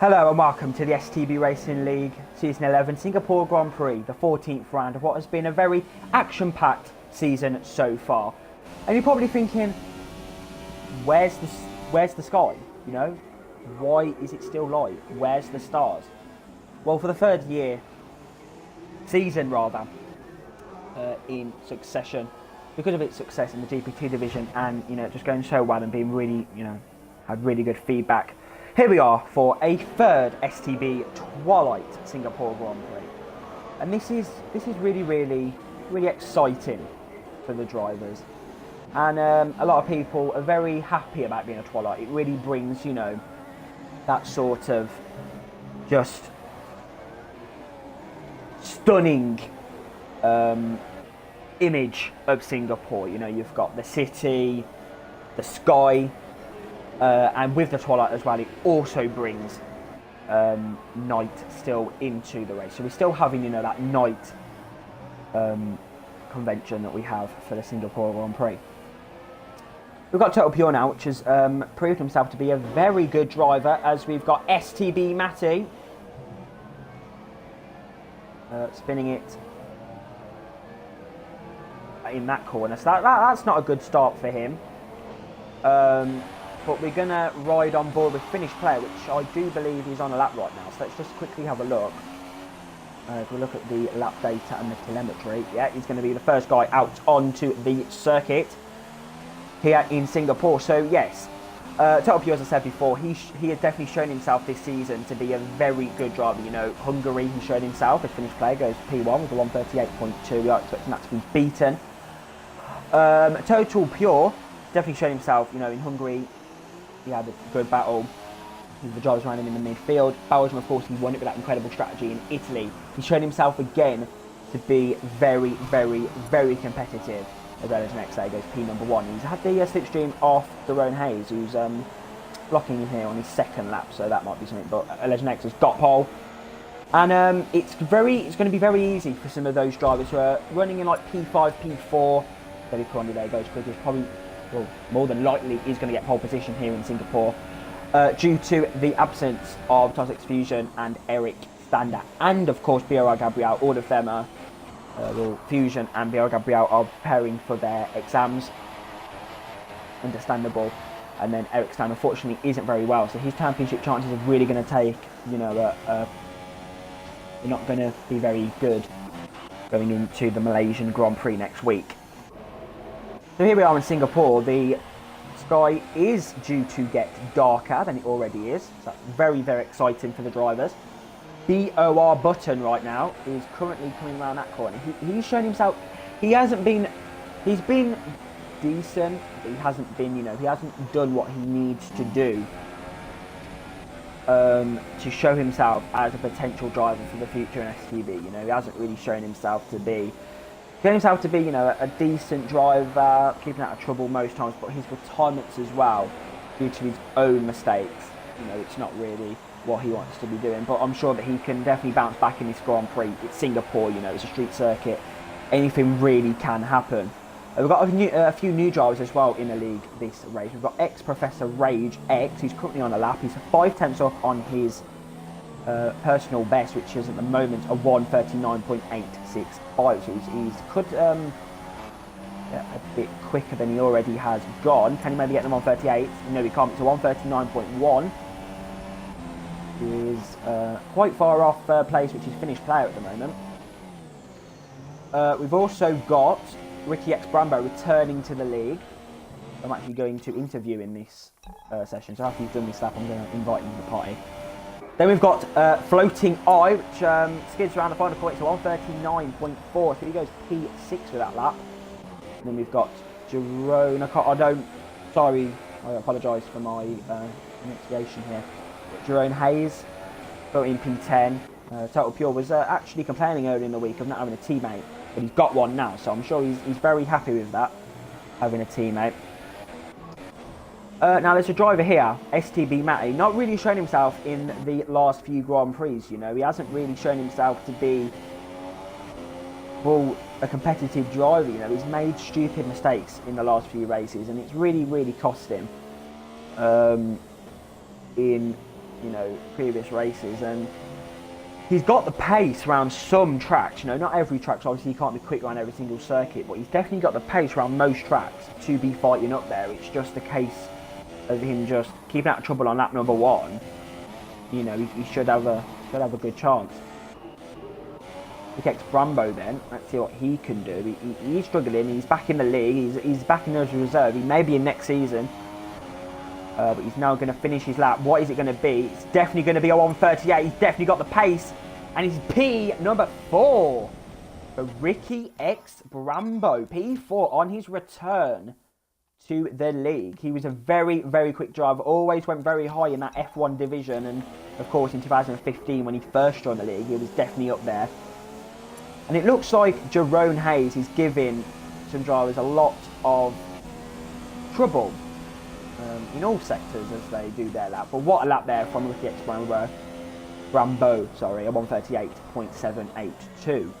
Hello and welcome to the STB Racing League Season 11 Singapore Grand Prix, the 14th round of what has been a very action-packed season so far. And you're probably thinking, where's the sky? You know, why is it still light? Where's the stars? Well, for the third season in succession, because of its success in the GPT division and, just going so well and being really, had really good feedback. Here we are for a third STB Twilight Singapore Grand Prix. And this is really, really, really exciting for the drivers. And a lot of people are very happy about being a Twilight. It really brings, that sort of just stunning image of Singapore. You've got the city, the sky, and with the Twilight as well, it also brings night still into the race. So we're still having, that night convention that we have for the Singapore Grand Prix. We've got Total Pure now, which has proved himself to be a very good driver, as we've got STB Maldi spinning it in that corner. So that's not a good start for him. But we're going to ride on board with finished player, which I do believe is on a lap right now. So let's just quickly have a look. If we look at the lap data and the telemetry, yeah, he's going to be the first guy out onto the circuit here in Singapore. So yes, Total Pure, as I said before, he has definitely shown himself this season to be a very good driver. Hungary, he showed himself as finished player, goes P1 with a 138.2. We are expecting that to be beaten. Total Pure definitely showed himself, in Hungary. He had a good battle. The drivers around him in the midfield. Belgium, of course, he won it with that incredible strategy in Italy. He showed himself again to be very, very, very competitive. As well as the next day goes P number 1. He's had the slipstream off Jerome Hayes, who's blocking him here on his second lap, so that might be something. But Legend X has got pole. And it's going to be very easy for some of those drivers who are running in like P5, P4. Very Condi there goes quickest, probably. Well, more than likely is going to get pole position here in Singapore due to the absence of Toxic Fusion and Eric Stander, and of course BRR Gabriel. All of them are Fusion and BRR Gabriel are preparing for their exams, understandable. And then Eric Stander unfortunately isn't very well, so his championship chances are really going to take, they're not going to be very good going into the Malaysian Grand Prix next week. So here we are in Singapore. The sky is due to get darker than it already is. So that's very, very exciting for the drivers. BOR Button right now is currently coming around that corner. He's shown himself. He's been decent, but he hasn't been, he hasn't done what he needs to do to show himself as a potential driver for the future in STB. He hasn't really shown himself to be. A decent driver, keeping out of trouble most times, but his retirements as well, due to his own mistakes, it's not really what he wants to be doing. But I'm sure that he can definitely bounce back in this Grand Prix. It's Singapore, it's a street circuit. Anything really can happen. We've got a few new drivers as well in the league this race. We've got Professor Rage X, who's currently on a lap. He's 5 tenths off on his personal best, which is at the moment a 1:39.865. So he's could a bit quicker than he already has gone. Can he maybe get them on 1:38? No, he can't. It's a 1:39.1. He is quite far off place, which is finished player at the moment. We've also got Ricky X Brambo returning to the league. I'm actually going to interview in this session, so after he's done this lap, I'm going to invite him to the party. Then we've got Floating Eye, which skids around the final corner. It's a 1:39.4, so he goes P6 with that lap. And then we've got Jerome. I apologise for my pronunciation here. Jerome Hayes, in P10. Total Pure was actually complaining earlier in the week of not having a teammate, but he's got one now, so I'm sure he's very happy with that, having a teammate. Now there's a driver here, STB Maldi, not really shown himself in the last few Grand Prix, He hasn't really shown himself to be, a competitive driver, He's made stupid mistakes in the last few races, and it's really, really cost him in you know, previous races, and he's got the pace around some tracks. You know, not every track, so obviously he can't be quick on every single circuit, but he's definitely got the pace around most tracks to be fighting up there. It's just a case of him just keeping out of trouble on lap number 1. You know, he should have a good chance. Rick Brambo then, let's see what he can do. He's struggling, he's back in the league, he's back in as a reserve, he may be in next season. But he's now going to finish his lap. What is it going to be? It's definitely going to be a 1:38. He's definitely got the pace. And it's P number 4 for Ricky X Brambo. P4 on his return to the league. He was a very, very quick driver. Always went very high in that F1 division. And, of course, in 2015, when he first joined the league, he was definitely up there. And it looks like Jerome Hayes is giving some drivers a lot of trouble. In all sectors as they do their lap. But what a lap there from Ricky X Brambo, sorry, a 1:38.782.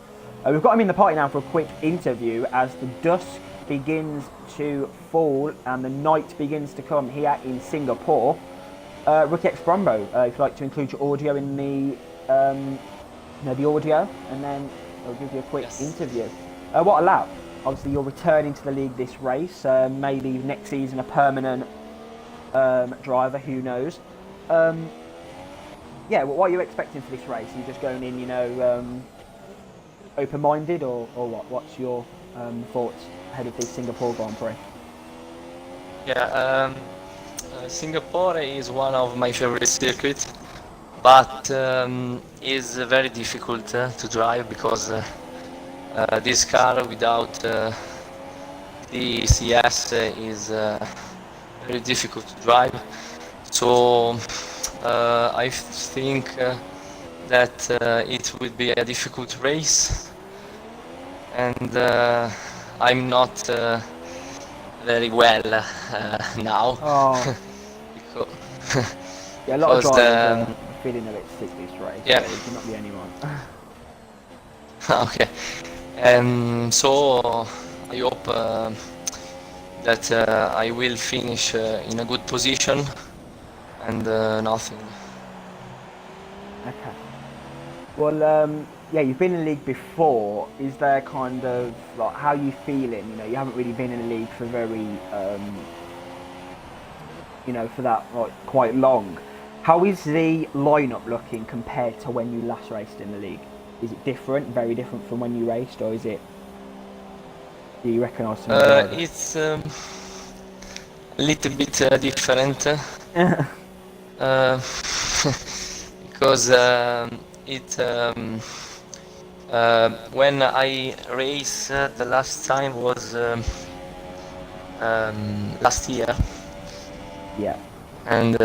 We've got him in the party now for a quick interview as the dusk begins to fall and the night begins to come here in Singapore. Ricky X Brambo, if you'd like to include your audio in the audio, and then I'll give you a quick interview. What a lap. Obviously you're returning to the league this race, maybe next season a permanent driver, who knows. Yeah, what are you expecting for this race? Are you just going in, you know, open-minded, or what? What's your thoughts ahead of the Singapore Grand Prix? Yeah, Singapore is one of my favorite circuits, but is very difficult to drive because this car without the CS is very difficult to drive. So I think that it will be a difficult race, and I'm not very well now. Oh. Yeah, a lot of drivers are feeling a bit sick this race. Yeah. You're not the only one. Okay. So I hope that I will finish in a good position and nothing. Okay. Well, yeah, you've been in the league before. Is there kind of, like, how are you feeling? You know, you haven't really been in the league for very, you know, for that, like, quite long. How is the lineup looking compared to when you last raced in the league? Is it different, very different from when you raced, or is it? Do you recognise some drivers? It's a little bit different because when I raced the last time was last year. Yeah. And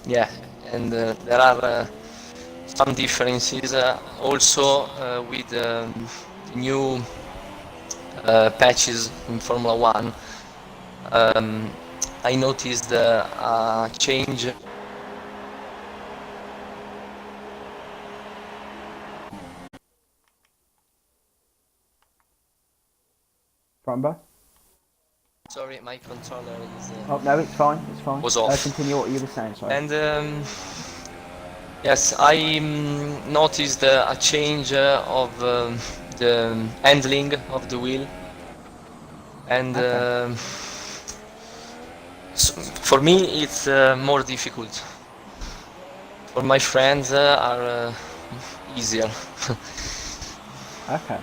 yeah, and there are some differences also with the new patches in Formula 1. I noticed a change. Brambo? Sorry, my controller is. Oh no, it's fine. It's fine. Was off. Continue what you were saying. Sorry. And yes, I noticed a change of the handling of the wheel, and Okay. so for me it's more difficult. For my friends are easier. Okay.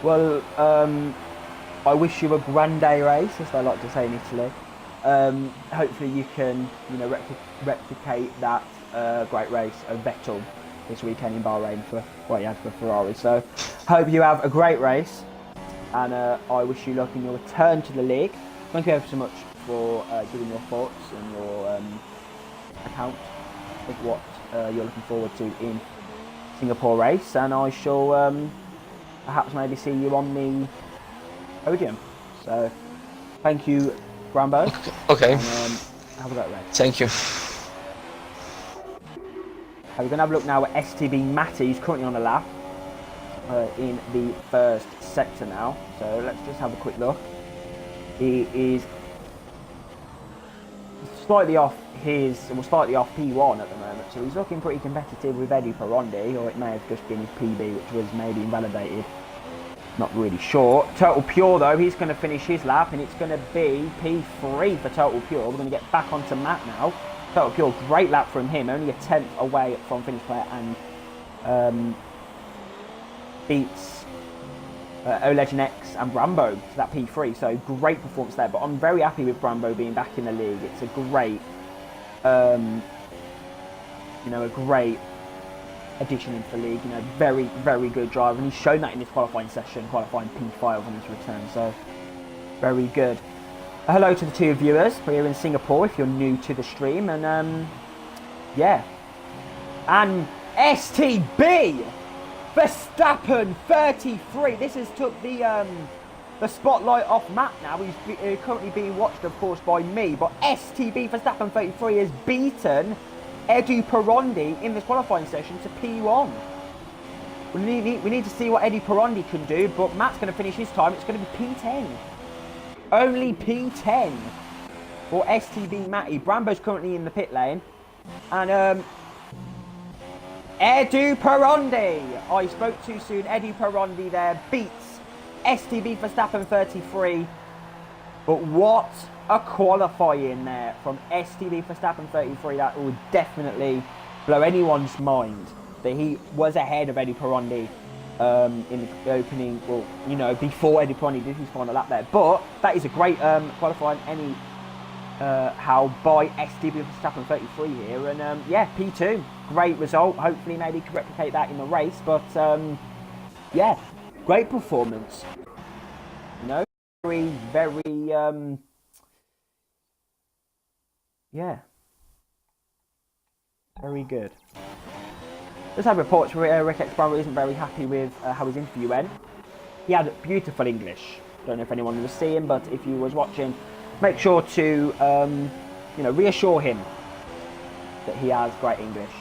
Well, I wish you a grande race, as they like to say in Italy. Hopefully you can, you know, replicate that great race of Vettel this weekend in Bahrain for what he had for Ferrari. So, hope you have a great race, and I wish you luck in your return to the league. Thank you ever so much for giving your thoughts and your account of what you're looking forward to in Singapore race, and I shall perhaps maybe see you on the podium. So, thank you, Brambo. Okay. And, have a great race. Thank you. We're going to have a look now at STB Maldi. He's currently on the lap in the first sector now. So let's just have a quick look. He is slightly off slightly off P1 at the moment, so he's looking pretty competitive with Eddie Perondi, or it may have just been his PB, which was maybe invalidated. Not really sure. Total Pure, though, he's going to finish his lap, and it's going to be P3 for Total Pure. We're going to get back onto Matt now. Total Pure, great lap from him, only a 10th away from finish player, and beats Legend X and Brambo to that P3, so great performance there. But I'm very happy with Brambo being back in the league. It's a great, a great addition into the league. Very, very good driver, and he's shown that in his qualifying session, qualifying P5 on his return. So very good. Hello to the two viewers here in Singapore if you're new to the stream, and yeah, and STB Verstappen 33. This has took the spotlight off Matt now. He's currently being watched, of course, by me. But STB Verstappen 33 has beaten Eddie Perondi in this qualifying session to P1. We need to see what Eddie Perondi can do. But Matt's going to finish his time. It's going to be P10. Only P10 for STB Matty. Brambo's currently in the pit lane, and Eddie Perondi. I spoke too soon. Eddie Perondi there beats STB Verstappen 33. But what a qualifying there from STB Verstappen 33. That would definitely blow anyone's mind that he was ahead of Eddie Perondi in the opening, well, before Eddie Perondi did his final lap there. But that is a great qualifying how by STB Verstappen 33 here, and yeah, P2, great result. Hopefully maybe can replicate that in the race, but yeah, great performance. Very, very yeah, very good. Just had reports Rick X Brambo isn't very happy with how his interview went. He had beautiful English. Don't know if anyone was seeing, but if you was watching, make sure to reassure him that he has great English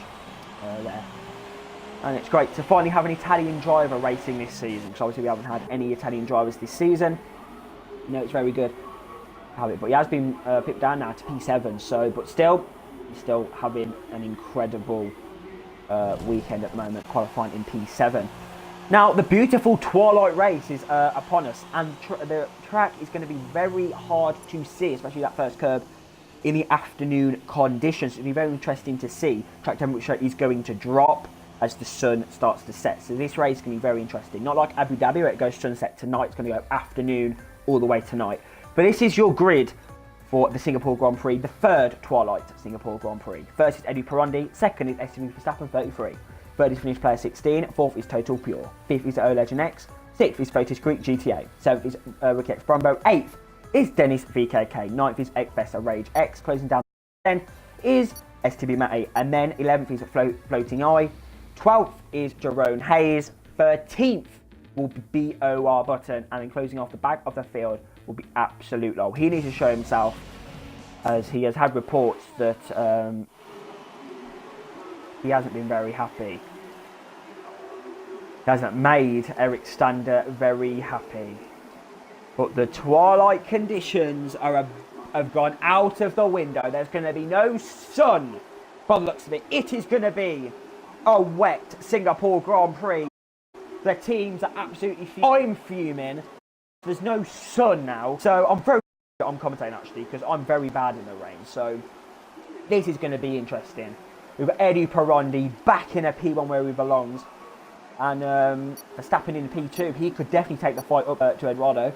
there. And it's great to finally have an Italian driver racing this season, because obviously we haven't had any Italian drivers this season. It's very good to have it, but he has been pipped down now to P7, but still, he's still having an incredible weekend at the moment, qualifying in P7. Now, the beautiful twilight race is upon us, and the track is going to be very hard to see, especially that first curve in the afternoon conditions. It'll be very interesting to see. Track temperature is going to drop as the sun starts to set. So this race is going to be very interesting. Not like Abu Dhabi where it goes sunset tonight. It's going to go afternoon all the way tonight. But this is your grid for the Singapore Grand Prix, the third Twilight Singapore Grand Prix. First is Eddie Perondi, second is STB Verstappen 33, third is Finish Player 16, fourth is Total Pure, fifth is Legend X, sixth is Fotis Greek GTA, seventh is Ricky X Brumbo, eighth is Dennis VKK, ninth is Xfesta Rage X, closing down 10 is STB Matty, and then 11th is Floating Eye, 12th is Jerome Hayes, 13th will be BOR Button, and then closing off the back of the field will be Absolute Low. He needs to show himself, as he has had reports that he hasn't been very happy. He hasn't made Eric Stander very happy. But the twilight conditions have gone out of the window. There's going to be no sun by the looks of it. It is going to be a wet Singapore Grand Prix. The teams are absolutely fuming. I'm fuming. There's no sun now. So I'm very I'm commentating actually, because I'm very bad in the rain. So this is going to be interesting. We've got Eddie Perondi back in a P1 where he belongs. And Verstappen in P2. He could definitely take the fight up to Eduardo.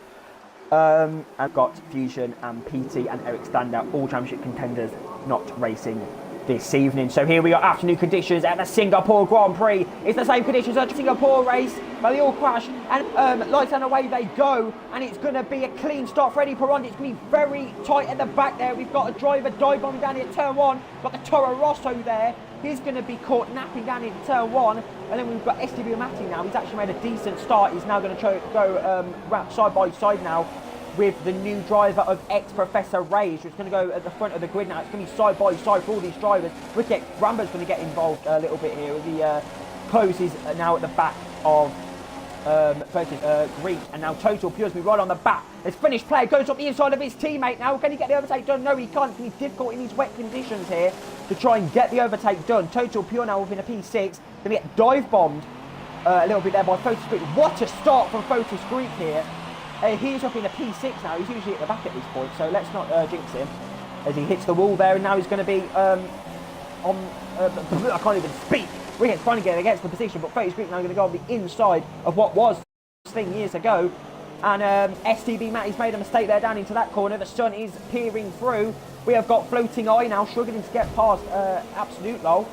I've got Fusion and PT and Eric Stander, all championship contenders, not racing this evening. So here we are, afternoon conditions at the Singapore Grand Prix. It's the same conditions as the Singapore race, but they all crash and lights and away they go. And it's going to be a clean start for Eddie Perondi. It's going to be very tight at the back there. We've got a driver dive bomb down here, turn one. Got the Toro Rosso there. He's going to be caught napping down in turn one. And then we've got STB Matty now. He's actually made a decent start. He's now going to go side by side now with the new driver of ex-Professor Rage, who's going to go at the front of the grid now. It's going to be side by side for all these drivers. Ricky X Brambo's going to get involved a little bit here as he closes now at the back of Greek, and now Total Pure's going to be right on the back. This Finnish player goes up the inside of his teammate now. Can he get the overtake done? No, he can't. It's difficult in these wet conditions here to try and get the overtake done. Total Pure now within a P6. Going to get dive bombed a little bit there by Fotis Greek. What a start from Fotis Greek here. He's up in a P6 now. He's usually at the back at this point, so let's not jinx him as he hits the wall there. And now he's going to be I can't even speak. Ricketts trying to get against the position, but Fotis Greek now going to go on the inside of what was this thing years ago. And STB Maldi's made a mistake there down into that corner. The sun is peering through. We have got Floating Eye now struggling to get past Absolute Low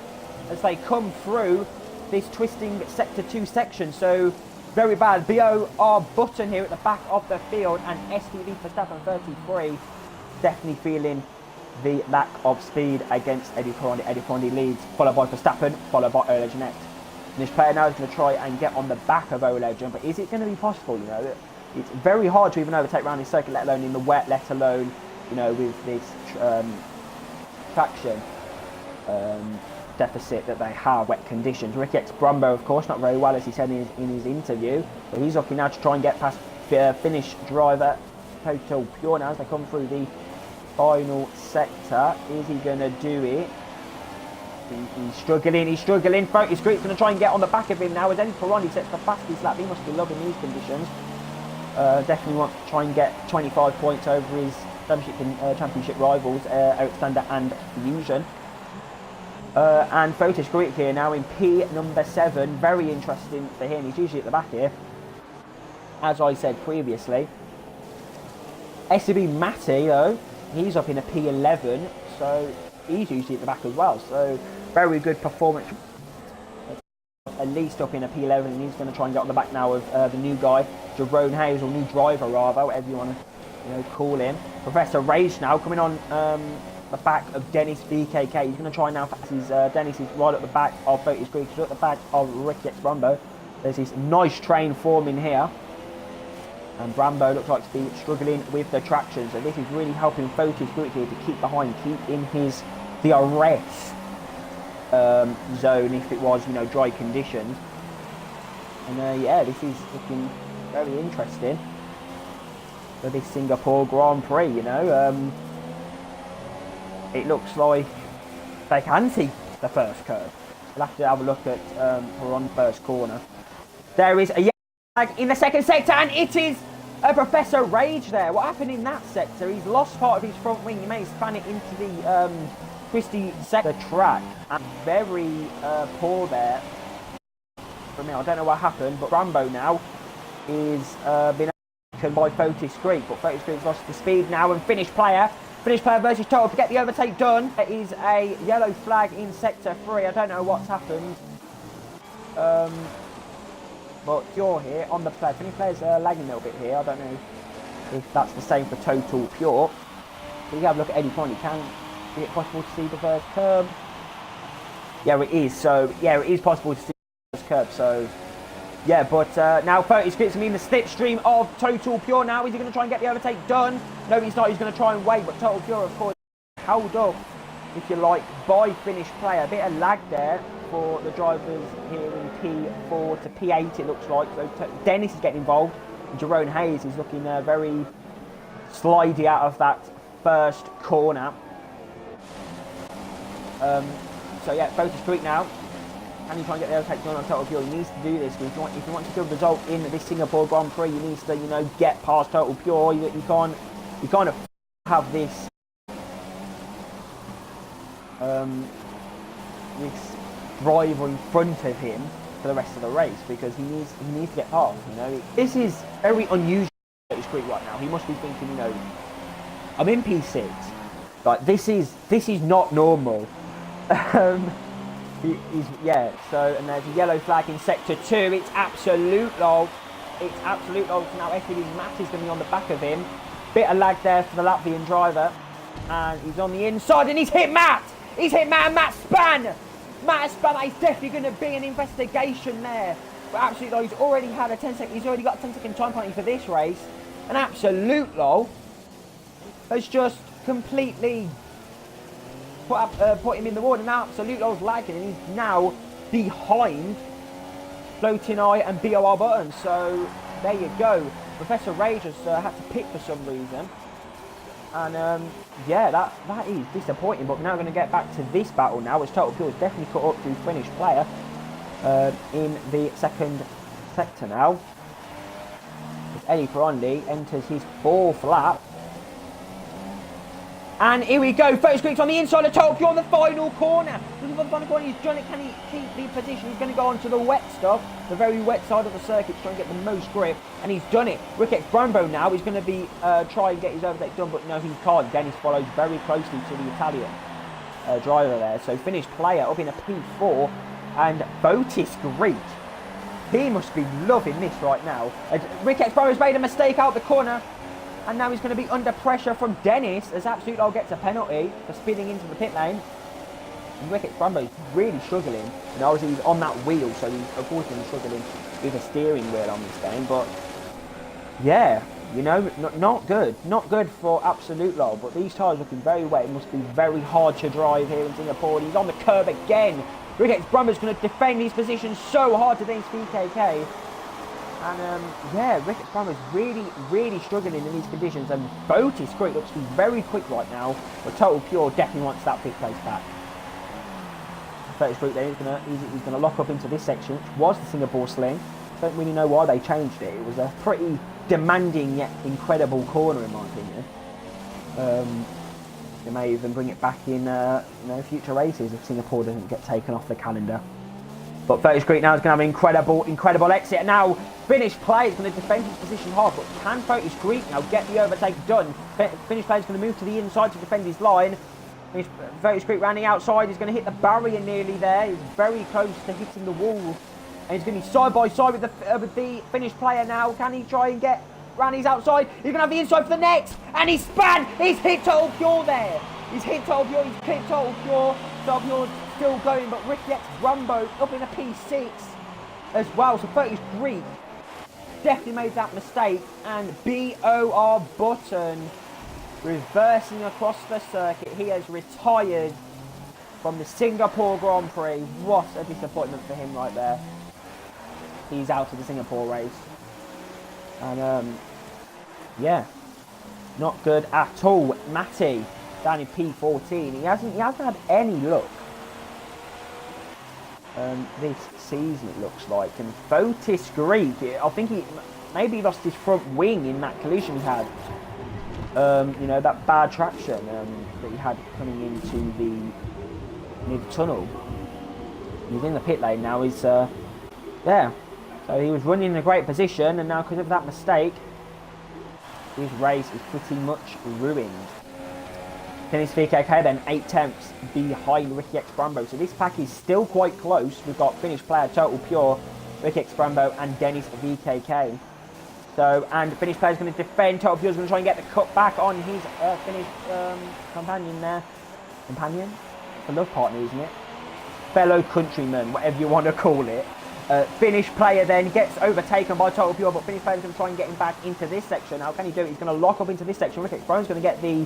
as they come through this twisting Sector 2 section. So very bad. BOR Button here at the back of the field, and STB Verstappen 33 definitely feeling the lack of speed against Eddie Corandi. Eddie Corandi leads, followed by Verstappen, followed by Olegend next. And this player now is going to try and get on the back of Olegend, but is it going to be possible? You know, it's very hard to even overtake around this circuit, let alone in the wet, let alone, you know, with this traction deficit that they have, wet conditions. Ricketts Brumbo, of course, not very well, as he said in his interview, but he's looking now to try and get past Finnish driver Total Pure now as they come through the final sector. Is he going to do it? He's struggling. Fotis Greek's going to try and get on the back of him now as Eddie Corandi sets the fastest lap. He must be loving these conditions. Definitely want to try and get 25 points over his championship rivals, Eric Stander and Fusion. And Fotis Greek here now in P number 7. Very interesting for him. He's usually at the back here, as I said previously. STB Maldi, though, he's up in a P11, so he's usually at the back as well. So very good performance. At least up in a P11, and he's going to try and get on the back now of the new guy, Jerome Hayes, or new driver rather, whatever you want to call him. Professor Rage now coming on the back of Dennis VKK. He's going to try now. Dennis is right at the back of Fotis Greek. He's at the back of Ricketts Brumbo. There's this nice train forming here, and Brumbo looks like to be struggling with the traction. So this is really helping Fotis Greek here to keep behind, keep in his DRS zone if it was, you know, dry conditions. And yeah, this is looking very interesting for this Singapore Grand Prix. You know, it looks like they can see the first curve. We'll have to have a look at her on first corner. There is a yellow flag in the second sector, and it is Professor Rage there. What happened in that sector? He's lost part of his front wing. He may span it into the twisty sector track, and very poor there from me. I don't know what happened, but Rambo now is been taken by Fotis Greek, but Fotis Greek's lost the speed now, and Finnish player versus Total to get the overtake done. There is a yellow flag in sector 3. I don't know what's happened, but you're here on the play. Finnish players lagging a little bit here. I don't know if that's the same for Total Pure. So you have a look at Eddie Corn. Is it possible to see the first curb? Yeah, it is. So yeah, it is possible to see the first curb. So yeah, but now Fotis Greek's in the slipstream of Total Pure now. Is he going to try and get the overtake done? No, he's not. He's going to try and wait, but Total Pure, of course, held up, if you like, by Finnish player. A bit of lag there for the drivers here in P4 to P8, it looks like. So Dennis is getting involved. Jerome Hayes is looking very slidey out of that first corner. So yeah, Fotis Greek now. Can he try and get the overtake done on Total Pure? He needs to do this. If you want to get a result in this Singapore Grand Prix, you need to, you know, get past Total Pure. You can't have this this driver in front of him for the rest of the race, because he needs to get past. You know, this is very unusual for Fotis Greek right now. He must be thinking, you know, I'm in P6. Like this is not normal. Yeah, so, and there's a yellow flag in sector 2. It's absolute lol. So now STB Maldi is going to be on the back of him. Bit of lag there for the Latvian driver, and he's on the inside, and he's hit Matt. He's hit Matt, and Matt Span. That is definitely going to be an investigation there. But absolutely, he's already had a 10 second. He's already got a 10-second time penalty for this race. An absolute lol has just completely put him in the water. Now absolute lol's lagging, and he's now behind Floating Eye and BOR Button. So there you go. Professor Ray just had to pit for some reason. And yeah, that is disappointing. But we're now going to get back to this battle now, which Total Pure has definitely cut up to finish player in the second sector now. As Eddie Ferrandi enters his 4th lap. And here we go, first grip on the inside of Total Pure on the final corner. Looking for the final corner, he's done it. Can he keep the position? He's going to go onto the wet stuff, the very wet side of the circuit, to try and get the most grip. And he's done it. Rick X Brembo now is going to be try and get his overtake done, but no, he can't. Dennis follows very closely to the Italian driver there. So finished player up in a P4, and Botis Greet. He must be loving this right now. Rick X Brembo's made a mistake out the corner. And now he's going to be under pressure from Dennis as Absolute Lol gets a penalty for spinning into the pit lane. And Rick X Brembo's really struggling. And obviously he's on that wheel, so he's unfortunately struggling with a steering wheel on this game. But yeah, you know, not good. Not good for Absolute Lol. But these tyres looking very wet. It must be very hard to drive here in Singapore. He's on the curb again. Rick X Brembo's going to defend his position so hard against VKK. And yeah, Rick X Brembo's really struggling in these conditions, and Botis Great looks to be very quick right now, but Total Pure definitely wants that 5th place back. Botis Great then he's gonna lock up into this section, which was the Singapore Sling. Don't really know why they changed it. It was a pretty demanding yet incredible corner in my opinion. They may even bring it back in you know, future races if Singapore doesn't get taken off the calendar. But Botis Greet now is going to have an incredible exit. And now, finished player is going to defend his position hard. But can Botis Greet now get the overtake done? Finished player is going to move to the inside to defend his line. Botis Greet running outside. He's going to hit the barrier nearly there. He's very close to hitting the wall. And he's going to be side by side with the finished player now. Can he try and get Randy's outside? He's going to have the inside for the next. And he's spun. He's hit Total Pure there. He's hit Total Pure. He's clipped Total Pure. Total Pure still going, but Ricky X Brembo up in a P6 as well. So Botis Greet definitely made that mistake, and BOR Button reversing across the circuit. He has retired from the Singapore Grand Prix. What a disappointment for him right there. He's out of the Singapore race, and yeah, not good at all. Matty down in P14. He hasn't had any luck this season, it looks like. And Botis Greek, I think he maybe lost his front wing in that collision he had. You know, that bad traction that he had coming into near the tunnel. He's in the pit lane now. He's yeah. So he was running in a great position, and now because of that mistake, his race is pretty much ruined. Dennis VKK then 8/10 behind Ricky X Brembo. So this pack is still quite close. We've got finished player Total Pure, Ricky X Brembo, and Dennis VKK. So, and finished player is going to defend. Total Pure is going to try and get the cut back on his finished companion there. Companion? It's a love partner, isn't it? Fellow countryman, whatever you want to call it. Finished player then gets overtaken by Total Pure, but finished player is going to try and get him back into this section. How can he do it? He's going to lock up into this section. Ricky X Brembo is going to get the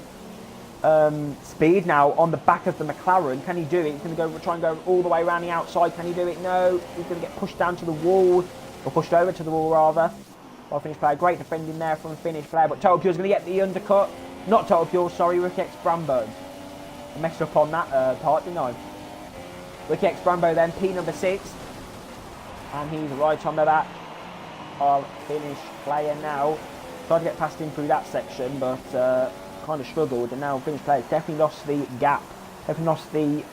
speed now on the back of the McLaren. Can he do it? He's going to try and go all the way around the outside. Can he do it? No. He's going to get pushed down to the wall, or pushed over to the wall rather. Well, finished player, great defending there from finished player, but Total Pure is going to get the undercut. Not Total Pure, sorry, Ricky X Brembo. I messed up on that part, didn't I? Ricky X Brembo then, P number 6, and he's right on the back of finished player now. Tried to get past him through that section, but kind of struggled, and now finished player definitely lost the gap, definitely lost the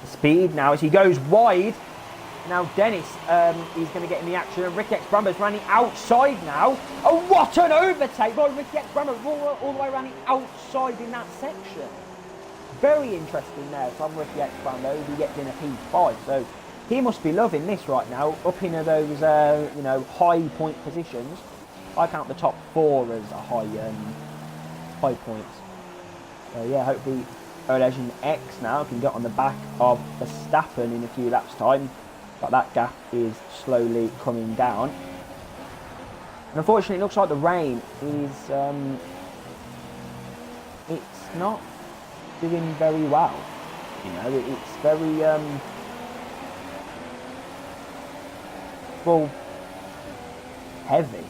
speed now as he goes wide. Now Dennis is going to get in the action, and Ricky X Brembo's running outside now. Oh, what an overtake by Ricky X Brembo, all the way around the outside in that section. Very interesting there from Ricky X Brembo, who gets in a P5. So he must be loving this right now, up in those you know, high point positions. I count the top 4 as a high points. So yeah, hopefully Legend X now can get on the back of Verstappen in a few laps time. But that gap is slowly coming down. And unfortunately, it looks like the rain is it's not doing very well. You know, it's very well, heavy.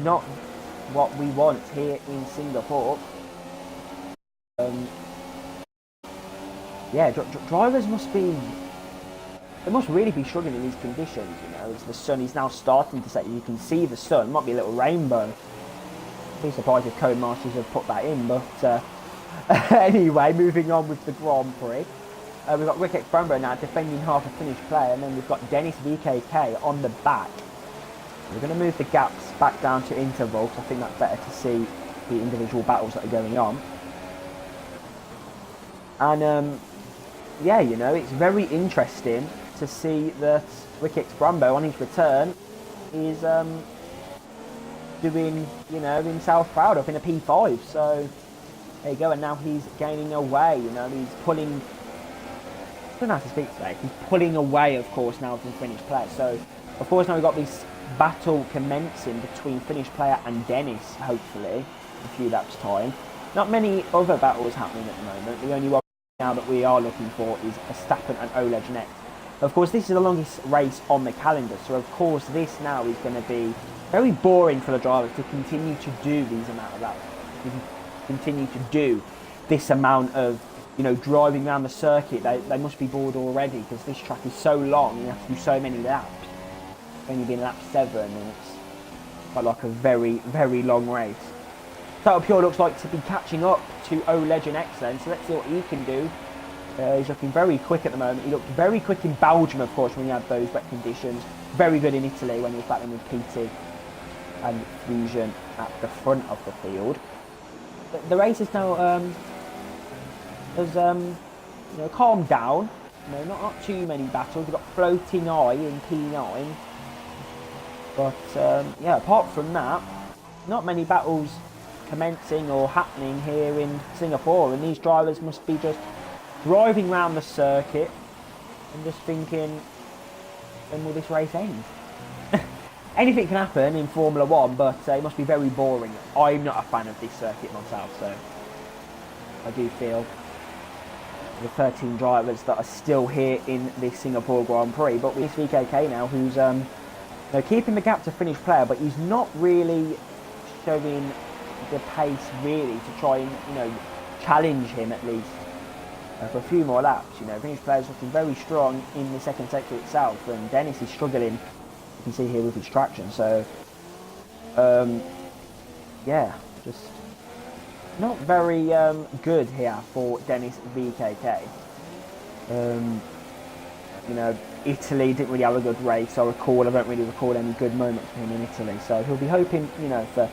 not what we want here in Singapore. Yeah, drivers must be. They must really be struggling in these conditions, you know, as the sun is now starting to set. You can see the sun, might be a little rainbow. I'd be surprised if Codemasters have put that in, but anyway, moving on with the Grand Prix. We've got Rick X Brumbo now defending half a finished play, and then we've got Dennis VKK on the back. We're going to move the gaps back down to interval, because I think that's better to see the individual battles that are going on. And yeah, you know, it's very interesting to see that Rick X Brumbo on his return is doing, you know, himself proud of in a P5. So there you go, and now he's gaining away. You know, he's pulling. I don't know how to speak today. He's pulling away, of course, now from finished player. So of course now we've got this battle commencing between finished player and Dennis. Hopefully, in a few laps' time. Not many other battles happening at the moment. The only one now that we are looking for is Verstappen and Oleg next. Of course, this is the longest race on the calendar, so of course this now is going to be very boring for the drivers to continue to do these amount of laps, continue to do this amount of, you know, driving around the circuit. They must be bored already, because this track is so long, you have to do so many laps. It's only been lap 7, and it's quite like a very, very long race. Total Pure looks like to be catching up to Oleg in excellence, so let's see what he can do. He's looking very quick at the moment. He looked very quick in Belgium, of course, when he had those wet conditions. Very good in Italy when he was battling with PT and Fusion at the front of the field. The race is now has you know, calmed down. You know, not too many battles. We've got Floating Eye in P9, but yeah, apart from that, not many battles commencing or happening here in Singapore, and these drivers must be just driving around the circuit and just thinking, when will this race end? Anything can happen in Formula 1, but it must be very boring. I'm not a fan of this circuit myself, so I do feel the 13 drivers that are still here in this Singapore Grand Prix. But with this VKK now, who's you know, keeping the gap to finish player, but he's not really showing the pace really to try and, you know, challenge him at least for a few more laps. You know, finished players looking very strong in the second sector itself, and Dennis is struggling, you can see here, with his traction. So yeah, just not very good here for Dennis VKK. You know, Italy didn't really have a good race. I don't really recall any good moments for him in Italy, so he'll be hoping, you know, for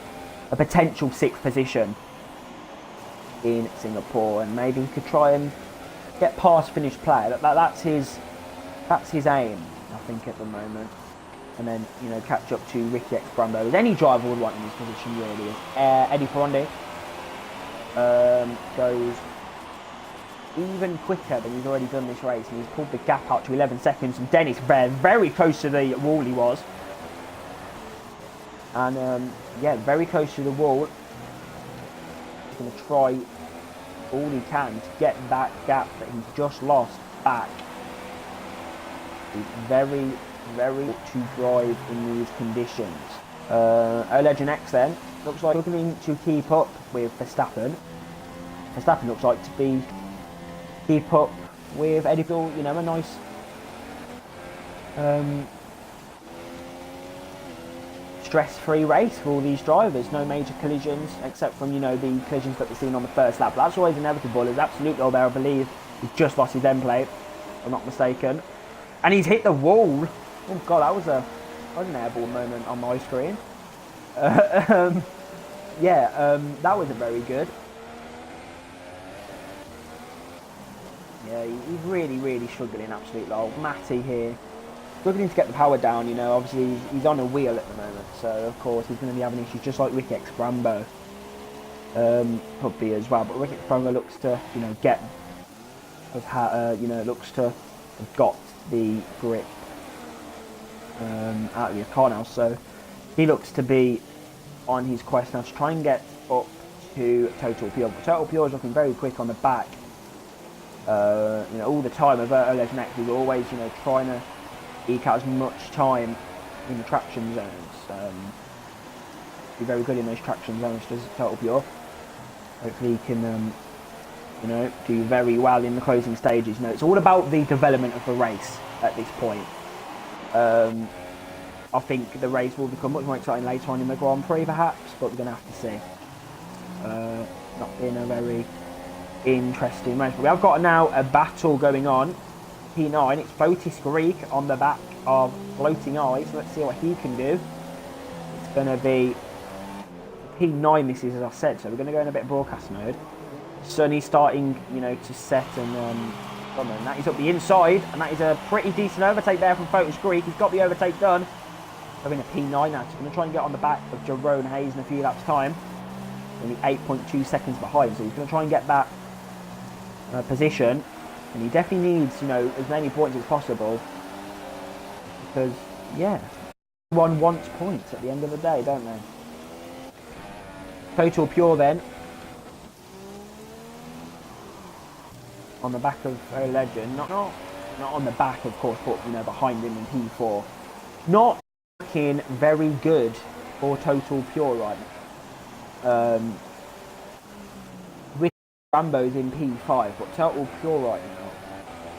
a potential 6th position in Singapore, and maybe he could try and get past finished player. That's his aim, I think, at the moment. And then, you know, catch up to Ricky X Brumbo, as any driver would want in this position, really. Is Eddie Perondi goes even quicker than he's already done this race, and he's pulled the gap out to 11 seconds. And Dennis very close to the wall he was. And yeah, very close to the wall. He's going to try all he can to get that gap that he's just lost back. He's very to drive in these conditions. Legend X then looks like struggling to keep up with Verstappen. Verstappen looks like to keep up with Eddie Bill, you know, a nice stress-free race for all these drivers. No major collisions, except from, you know, the collisions that we've seen on the first lap. But that's always inevitable. It's absolutely all there. I believe he's just lost his end plate, if I'm not mistaken. And he's hit the wall. Oh god, that was an airborne moment on my screen. Yeah, that wasn't very good. Yeah, he's really struggling, absolutely. Old Matty here, struggling to get the power down. You know, obviously he's on a wheel at the moment, so of course he's going to be having issues, just like Rick X Brumbo could be as well. But Rick X Brumbo looks to, you know, looks to have got the grip out of his car now, so he looks to be on his quest now to try and get up to Total Pure. But Total Pure is looking very quick on the back, you know, all the time. Alberto Lesnack is always, you know, trying to eke out as much time in the traction zones. be very good in those traction zones, does Total Pure. Hopefully he can, you know, do very well in the closing stages. You know, it's all about the development of the race at this point. I think the race will become much more exciting later on in the Grand Prix, perhaps, but we're going to have to see. Not been a very interesting race. But we have got now a battle going on. P9, it's Fotis Greek on the back of Floating Eyes. Let's see what he can do. It's going to be P9, this is, as I said, so we're going to go in a bit of broadcast mode. Sunny starting, you know, to set and that is up the inside, and that is a pretty decent overtake there from Fotis Greek. He's got the overtake done. We're in a P9 now, so he's going to try and get on the back of Jerome Hayes in a few laps' time. Only 8.2 seconds behind, so he's going to try and get that position. And he definitely needs, you know, as many points as possible. Because, yeah, everyone wants points at the end of the day, don't they? Total Pure then. On the back of a legend. Not on the back, of course, but, you know, behind him in P4. Not looking very good for Total Pure right now. With Rambo's in P5, but Total Pure right now,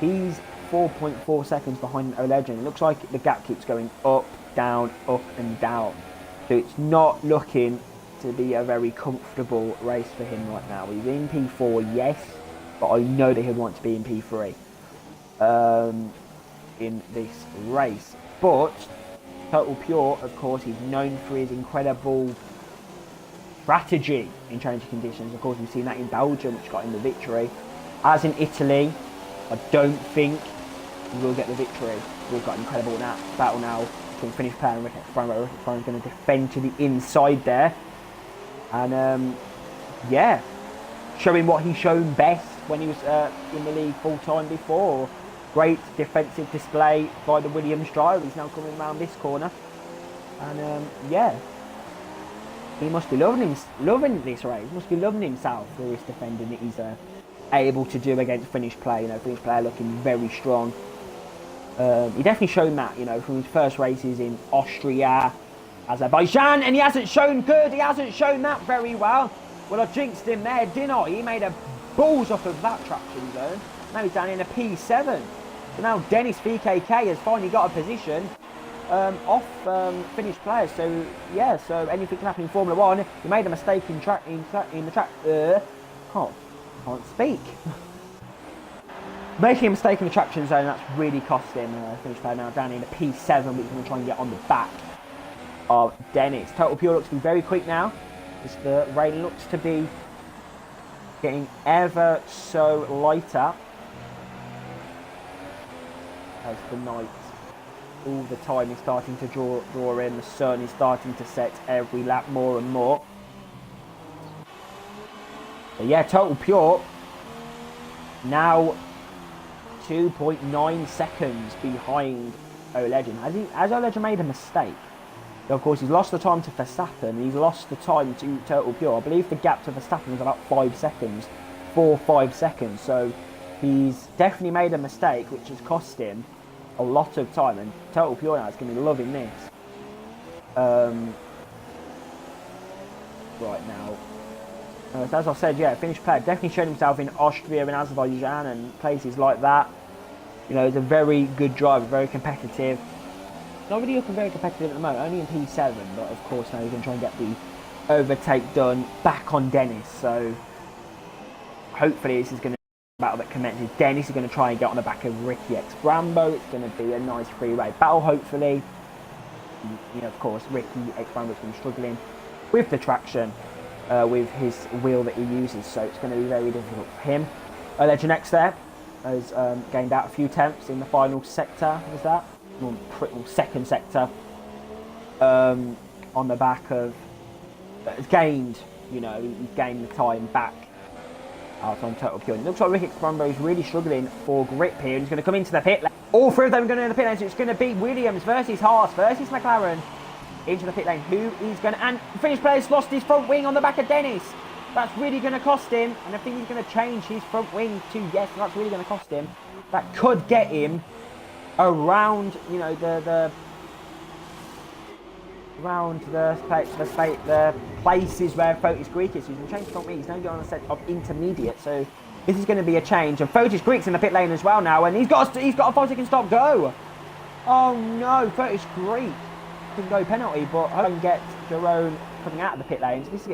he's 4.4 seconds behind O Legend. It looks like the gap keeps going up, and down. So it's not looking to be a very comfortable race for him right now. He's in P4, yes, but I know that he'd want to be in P3 in this race. But Total Pure, of course, he's known for his incredible strategy in changing conditions. Of course, we've seen that in Belgium, which got him the victory. As in Italy, I don't think he will get the victory. We've got an incredible battle now between Finnish player and Rick Exprambo. Rick Exprambo's going to defend to the inside there. And, yeah, showing what he's shown best when he was in the league full-time before. Great defensive display by the Williams driver. He's now coming around this corner. And, yeah, he must be loving this race. He must be loving himself for his defending that he's able to do against Finnish player. You know, Finnish player looking very strong. He definitely shown that, you know, from his first races in Austria, Azerbaijan, and he hasn't shown good. He hasn't shown that very well. Well, I jinxed him there, didn't I? He made a balls off of that traction zone. Now he's down in a P7. So now Dennis VKK has finally got a position off Finnish players. So yeah, so anything can happen in Formula One. He made a mistake in the track. Can't speak. Making a mistake in the traction zone, that's really cost him. Finnish player now down in a P7, but he's going to try and get on the back of Dennis. Total Pure looks to be very quick now. As the rain looks to be getting ever so lighter as the night all the time is starting to draw in. The sun is starting to set every lap more and more. So yeah, Total Pure now 2.9 seconds behind O Legend. Has O Legend made a mistake? So of course, he's lost the time to Verstappen. He's lost the time to Total Pure. I believe the gap to Verstappen was about 5 seconds. 4-5 seconds. So he's definitely made a mistake, which has cost him a lot of time. And Total Pure now is going to be loving this. Right now. So as I said, yeah, Finnish player definitely showed himself in Austria and Azerbaijan and places like that. You know, he's a very good driver, very competitive. Not really looking very competitive at the moment, only in P7, but of course now he's going to try and get the overtake done back on Dennis. So hopefully this is going to be a battle that commences. Dennis is going to try and get on the back of Ricky Exprambo. It's going to be a nice three-way battle, hopefully. You know, of course, Ricky Exprambo's been struggling with the traction, with his wheel that he uses, so it's going to be very difficult for him. Legend X there has gained out a few tenths in the final sector, was that? Second sector, on the back of, has gained, you know, he's gained the time back out on Total Pure. It looks like Rick Exprambo is really struggling for grip here. He's going to come into the pit lane. All three of them are going to in the pit lane, so it's going to be Williams versus Haas versus McLaren into the pit lane. Who is going to, and the Finnish player's lost his front wing on the back of Dennis. That's really going to cost him, and I think he's going to change his front wing to, yes, that's really going to cost him. That could get him around, you know, the around the places where Fotis Greek is. So he's going to change front wing. He's now going on a set of intermediate. So this is going to be a change. And Fotis Greek's in the pit lane as well now. And he's got a 5-second stop go. Oh no, Fotis Greek can go penalty, but I don't get Jerome coming out of the pit lane. So this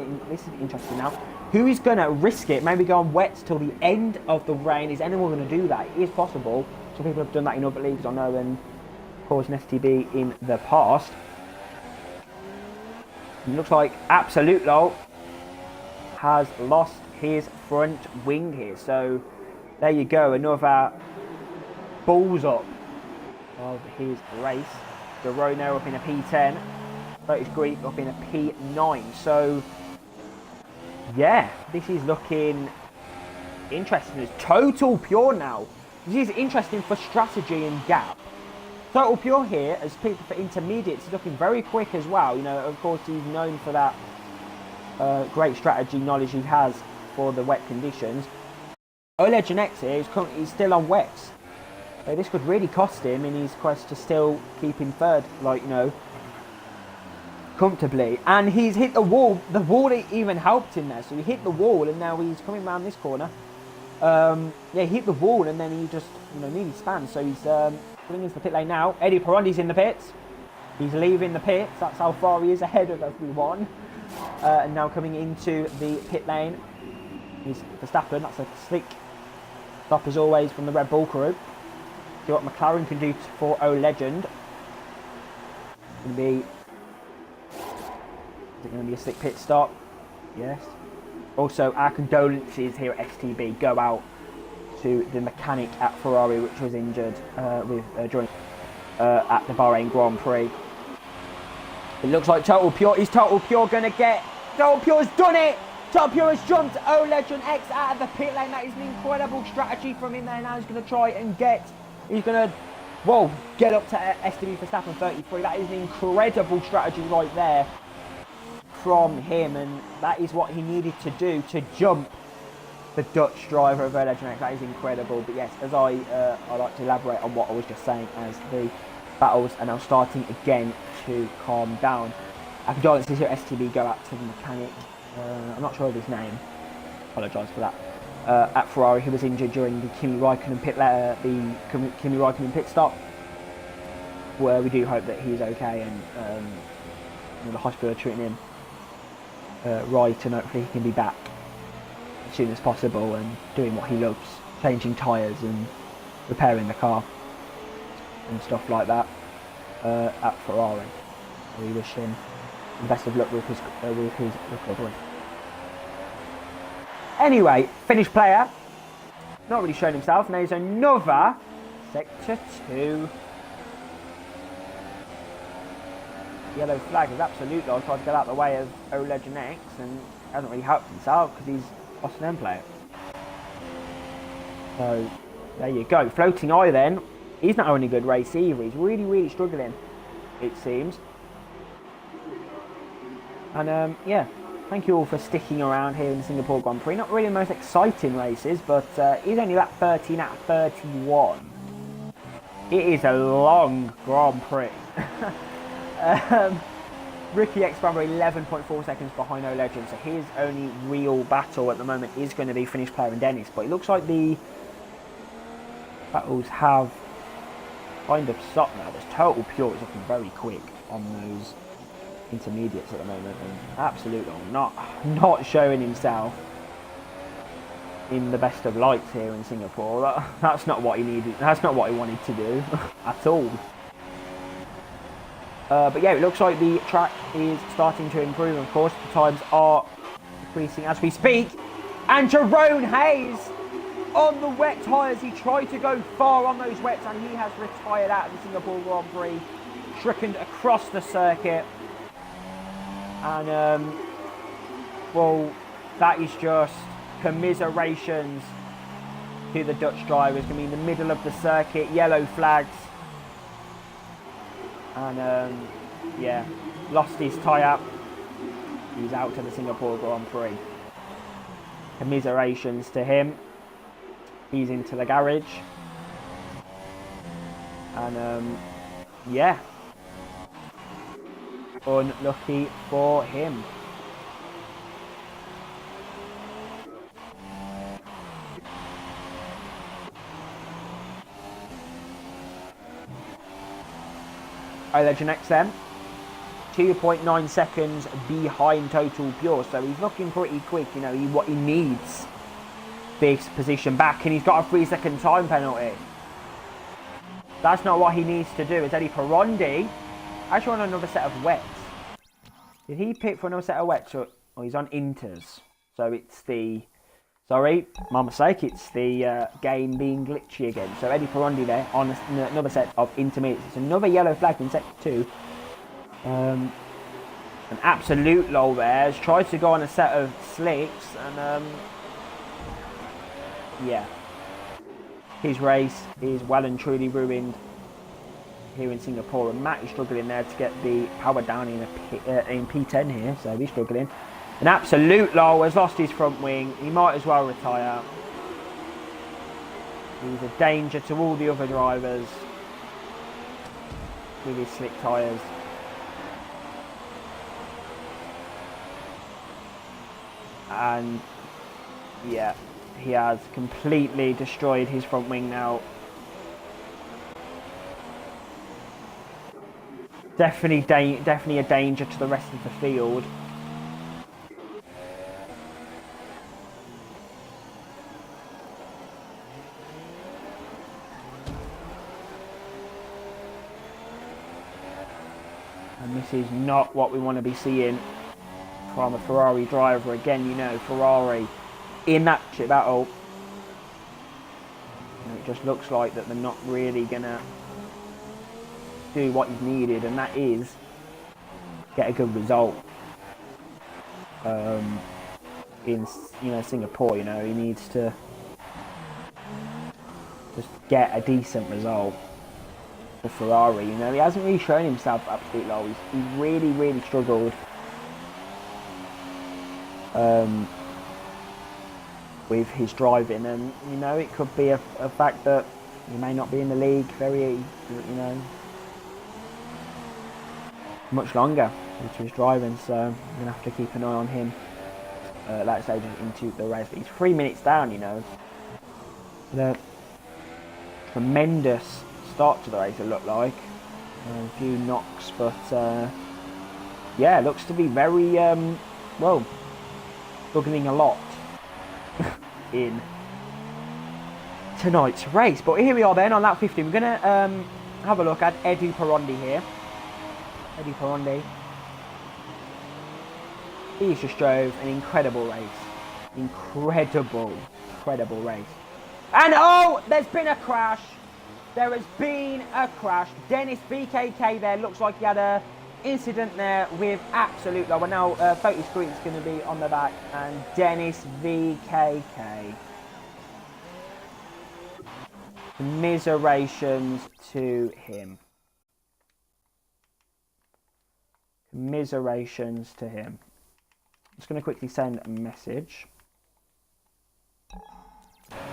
is interesting now. Who is going to risk it? Maybe go on wets till the end of the rain. Is anyone going to do that? It is possible. Some people have done that in other leagues, I know, and caused an STB in the past. It looks like Absolute Lol has lost his front wing here. So there you go, another balls up of his race. Jerome there up in a P10. Fotis Greek up in a P9. So yeah, this is looking interesting. It's Total Pure now. This is interesting for strategy and gap. Total Pure here, as people for intermediates, is looking very quick as well. You know, of course, he's known for that great strategy knowledge he has for the wet conditions. Legend X here is currently still on wets. So this could really cost him in his quest to still keep in third, like, you know, comfortably. And he's hit the wall. The wall even helped him there. So he hit the wall and now he's coming around this corner. Yeah, he hit the wall and then he just, you know, nearly spanned. So he's pulling into the pit lane now. Eddie Perondi's in the pits. He's leaving the pits. That's how far he is ahead of everyone. And now coming into the pit lane is Verstappen. That's a slick stop as always from the Red Bull crew. See what McLaren can do for Legend. Is it going to be a slick pit stop? Yes. Also, our condolences here at STB go out to the mechanic at Ferrari, which was injured during at the Bahrain Grand Prix. It looks like Total Pure. Is Total Pure going to get... Total Pure's done it! Total Pure has jumped Legend X out of the pit lane. That is an incredible strategy from him there. Now he's going to try and get... He's going to, well, get up to STB Verstappen 33. That is an incredible strategy right there from him, and that is what he needed to do to jump the Dutch driver of Legend X. That is incredible. But yes, as I like to elaborate on what I was just saying, as the battles are now starting again to calm down. Our condolences here at STB go out to the mechanic. I'm not sure of his name. Apologise for that. At Ferrari, who was injured during the Kimi Raikkonen pit stop. Where we do hope that he's okay, and the hospital are treating him right, and hopefully he can be back as soon as possible and doing what he loves, changing tyres and repairing the car and stuff like that at Ferrari. We wish him the best of luck with his recovery. Anyway, finished player, not really showing himself. Now he's another Sector 2. Yellow flag is absolutely trying to get out of the way of Legend X, and hasn't really helped himself because he's lost an end player. So there you go. Floating Eye then, he's not only good race either, he's really struggling, it seems. And yeah, thank you all for sticking around here in the Singapore Grand Prix. Not really the most exciting races, but he's only lap 13 out of 31. It is a long Grand Prix. Ricky X Bramber 11.4 seconds behind Legend, so his only real battle at the moment is going to be finished player and Dennis. But it looks like the battles have kind of stopped now. This Total Pure is looking very quick on those intermediates at the moment, and absolutely not showing himself in the best of lights here in Singapore. That's not what he needed. That's not what he wanted to do at all. But yeah, it looks like the track is starting to improve. Of course, the times are increasing as we speak. And Jerome Hayes on the wet tyres. He tried to go far on those wets, and he has retired out of the Singapore Grand Prix, shrickened across the circuit. And well, that is just commiserations to the Dutch drivers. Going to be in the middle of the circuit, yellow flags. And yeah, lost his tyre. He's out to the Singapore Grand Prix. Commiserations to him. He's into the garage. And yeah, unlucky for him. Legend X then, 2.9 seconds behind Total Pure, so he's looking pretty quick. You know, he needs this position back, and he's got a 3-second time penalty. That's not what he needs to do. It's Eddie Perondi actually on another set of wets. Did he pick for another set of wets, or he's on inters? So it's the, sorry, my mistake, it's the game being glitchy again. So Eddie Perondi there on another set of intermediates. It's another yellow flag in sector 2. An absolute lull there. Has tried to go on a set of slicks, and yeah, his race is well and truly ruined here in Singapore. And Matt is struggling there to get the power down in P10 here, so he's struggling. An absolute lull, has lost his front wing. He might as well retire. He's a danger to all the other drivers with his slick tyres. And yeah, he has completely destroyed his front wing now. Definitely a danger to the rest of the field. And this is not what we want to be seeing from a Ferrari driver. Again, you know, Ferrari in that chip battle, you know, it just looks like that they're not really gonna do what is needed, and that is get a good result in, you know, Singapore. You know, he needs to just get a decent result for Ferrari. You know, he hasn't really shown himself absolutely low. He's really struggled with his driving, and you know, it could be a fact that he may not be in the league very, you know, much longer due to his driving. So I'm gonna have to keep an eye on him like I say, into the race. But he's 3 minutes down, you know. The tremendous start to the race, it looked like. A few knocks, but yeah, looks to be very well, struggling a lot in tonight's race. But here we are then on lap 50. We're gonna have a look at Eddie Perondi here. Eddie Perondi. He's just drove an incredible race. Incredible race. And oh, there's been a crash. There has been a crash. Dennis VKK there. Looks like he had a incident there with absolute low. And now Photo Screen's going to be on the back. And Dennis VKK. Commiserations to him. Commiserations to him. I'm just going to quickly send a message.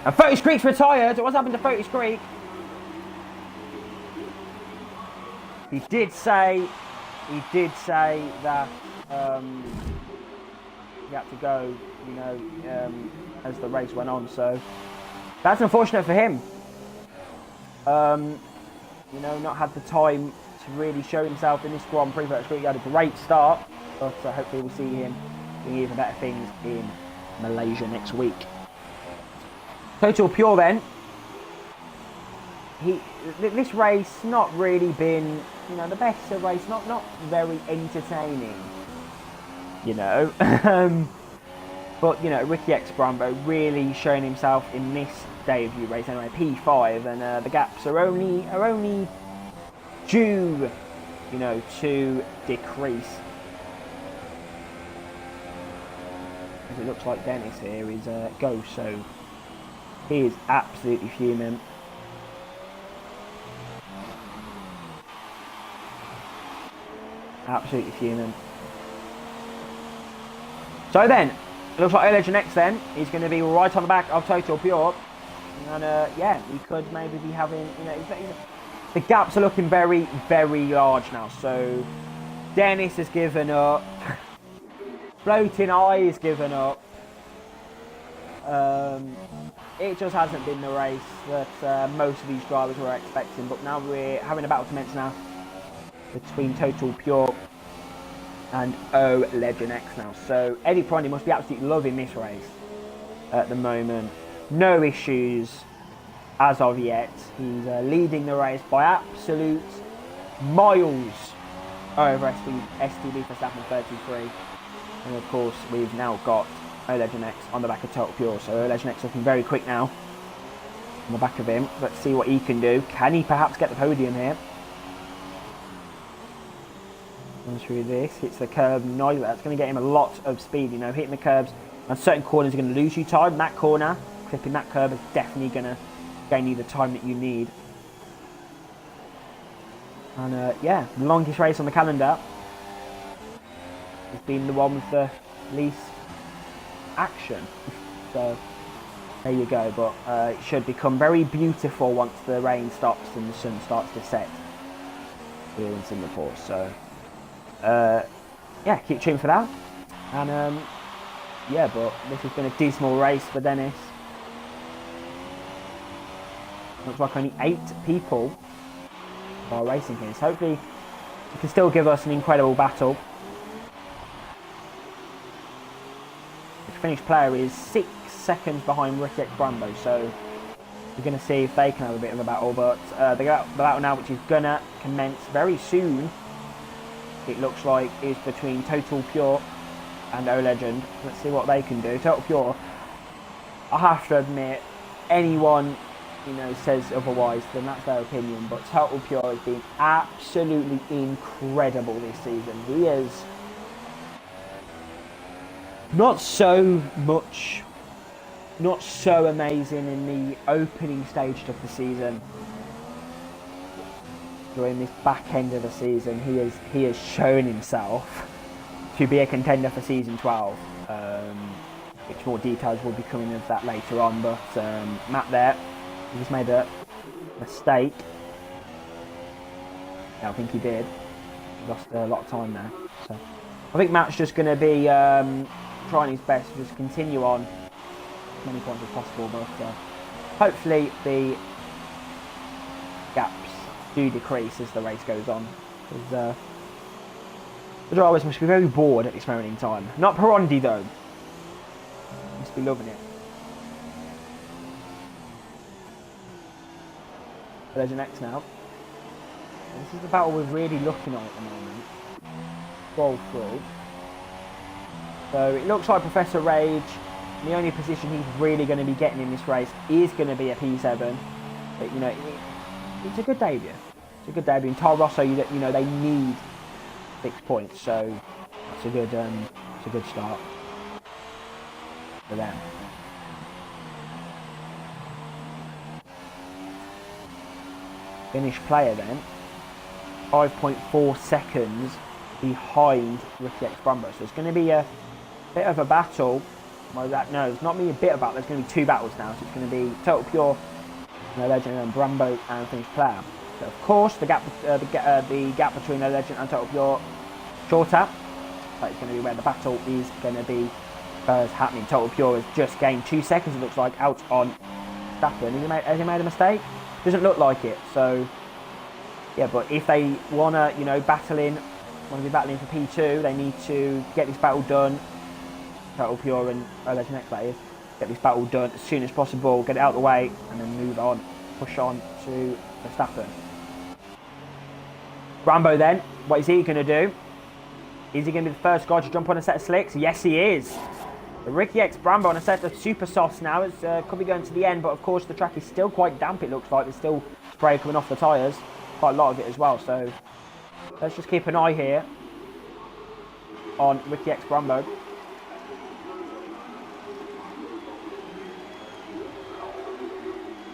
And Photo Screek's retired. What's happened to Photo Screek? He did say that he had to go, you know, as the race went on. So that's unfortunate for him. You know, not had the time to really show himself in this Grand Prix. Photo Screek had a great start, but hopefully we'll see him doing even better things in Malaysia next week. Total Pure then. This race not really been, you know, the best of race, not very entertaining, you know. But you know, Ricky X Brumbo really showing himself in this debut race anyway, P5, and the gaps are only due, you know, to decrease. As it looks like Dennis here is ghost, so he is absolutely fuming. Absolutely fuming. So then, it looks like Legend X then is going to be right on the back of Total Pure. And yeah, we could maybe be having, you know, the gaps are looking very large now. So Dennis has given up. Floating Eye has given up. It just hasn't been the race that most of these drivers were expecting. But now we're having a battle commence now between Total Pure and O Legend X now. So Eddie Prondy must be absolutely loving this race at the moment. No issues as of yet. He's leading the race by absolute miles over STB Verstappen 33. And of course, we've now got O Legend X on the back of Total Pure. So O Legend X looking very quick now on the back of him. Let's see what he can do. Can he perhaps get the podium here? Runs through this, hits the curb, nice. That's going to get him a lot of speed. You know, hitting the curbs and certain corners are going to lose you time. That corner, clipping that curb is definitely going to gain you the time that you need. And yeah, the longest race on the calendar has been the one with the least action. So there you go. But it should become very beautiful once the rain stops and the sun starts to set here in Singapore. So yeah, keep tuned for that. And yeah, but this has been a dismal race for Dennis. Looks like only 8 people are racing here. So hopefully he can still give us an incredible battle. The finished player is 6 seconds behind Ricky X Brumbo. So we're going to see if they can have a bit of a battle. But the battle now, which is going to commence very soon, it looks like is between Total Pure and O Legend. Let's see what they can do. Total Pure, I have to admit, anyone says otherwise, then that's their opinion. But Total Pure has been absolutely incredible this season. He is not so amazing in the opening stage of the season. During this back end of the season, he has shown himself to be a contender for season 12. Which more details will be coming of that later on. But Matt there, he just made a mistake. Yeah, I think he did. He lost a lot of time there. So I think Matt's just going to be trying his best to just continue on as many points as possible. But hopefully the gaps do decrease as the race goes on. Because the drivers must be very bored at this moment in time. Not Perondi though. Must be loving it. Legend X now. This is the battle we're really looking at the moment. Roll through. So it looks like Professor Rage, the only position he's really going to be getting in this race is going to be a P7. But it's a good debut. It's a good debut. In Toro Rosso, they need 6 points, so that's a good start for them. Finished player then, 5.4 seconds behind Ricky X Brumbo. So it's going to be a bit of a battle. Well, no, it's not going to be a bit of a battle. There's going to be 2 battles now. So it's going to be Total Pure, Legend, and Brumbo, and finished player. So of course the gap between the Legend and Total Pure shorter. That is going to be where the battle is going to be happening. Total Pure has just gained 2 seconds. It looks like out on Stappen. Has he made a mistake? Doesn't look like it. So yeah, but if they want to, be battling for P2, they need to get this battle done. Total Pure and Legend X players get this battle done as soon as possible, get it out of the way, and then move on, push on to Verstappen. Rambo then, what is he going to do? Is he going to be the first guy to jump on a set of slicks? Yes, he is. The Ricky X Brumbo on a set of super softs now. It could be going to the end, but of course the track is still quite damp, it looks like. There's still spray coming off the tyres. Quite a lot of it as well. So let's just keep an eye here on Ricky X Brumbo.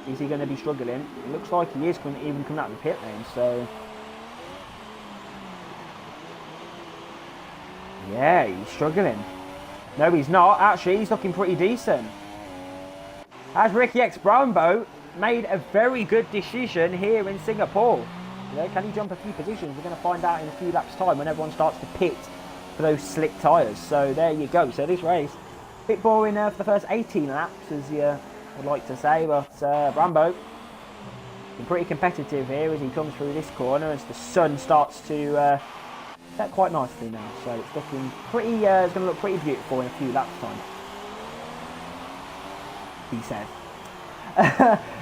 Is he going to be struggling? It looks like he is even coming out of the pit lane, so yeah, he's struggling. No, he's not. Actually, he's looking pretty decent. As Ricky X Brumbo made a very good decision here in Singapore. You know, can he jump a few positions? We're going to find out in a few laps' time when everyone starts to pit for those slick tyres. So there you go. So this race, a bit boring for the first 18 laps, as you would like to say, but Brembo been pretty competitive here as he comes through this corner as the sun starts to set quite nicely now. So it's looking pretty. It's going to look pretty beautiful in a few laps' time. He said.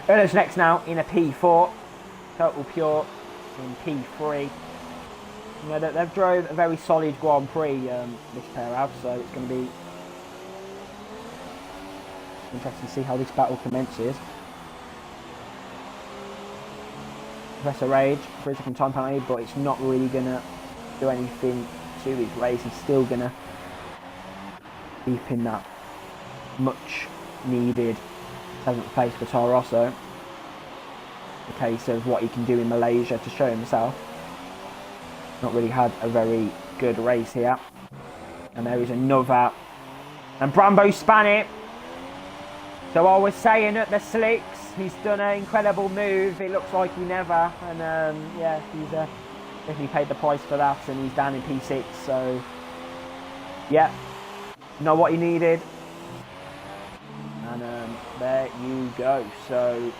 Erdo's next now in a P4. Total Pure in P3. You know, they've drove a very solid Grand Prix, this pair out, so it's going to be interesting to see how this battle commences. Professor Rage for a second time penalty, but it's not really going to do anything to his race. He's still going to keep in that much needed 7th place for Toro Rosso. The case of what he can do in Malaysia to show himself. Not really had a very good race here. And there is another. And Brembo span it. So I was saying at the slicks, he's done an incredible move. It looks like he never. And yeah, he's definitely paid the price for that. And he's down in P6. So yeah, know what he needed. And there you go. So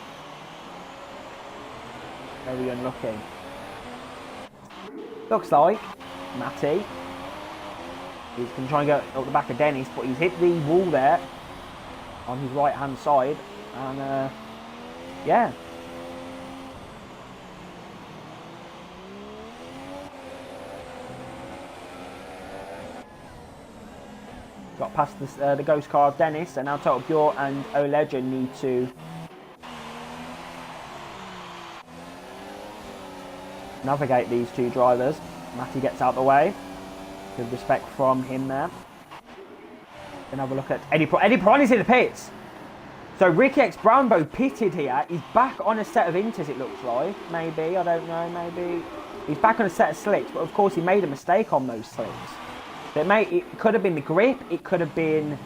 very unlucky. Looks like Matty is going to try and go up the back of Dennis, but he's hit the wall there on his right hand side, and yeah. Got past the ghost car of Dennis, and now Total Pure and O-Legend need to navigate these two drivers. Matty gets out the way. Good respect from him there. Then have a look at Eddie Prawn. Eddie Prawn is in the pits. So Ricky X Brembo pitted here. He's back on a set of inters, it looks like. Maybe, I don't know, maybe. He's back on a set of slicks, but of course he made a mistake on those slicks. So it could have been the grip, it could have been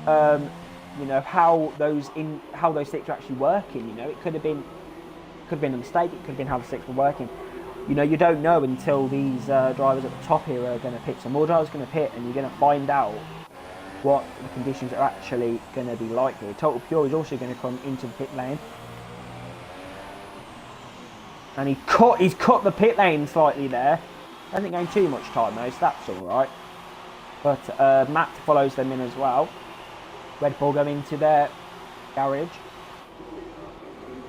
you know, how those slicks are actually working, you know. It could have been a mistake, it could have been how the slicks were working. You know, you don't know until these drivers at the top here are going to pit. Some more drivers are going to pit, and you're going to find out what the conditions are actually going to be like here. Total Pure is also going to come into the pit lane. And he's cut the pit lane slightly there. Hasn't gained too much time though, so that's alright. But Matt follows them in as well. Red Bull go into their garage.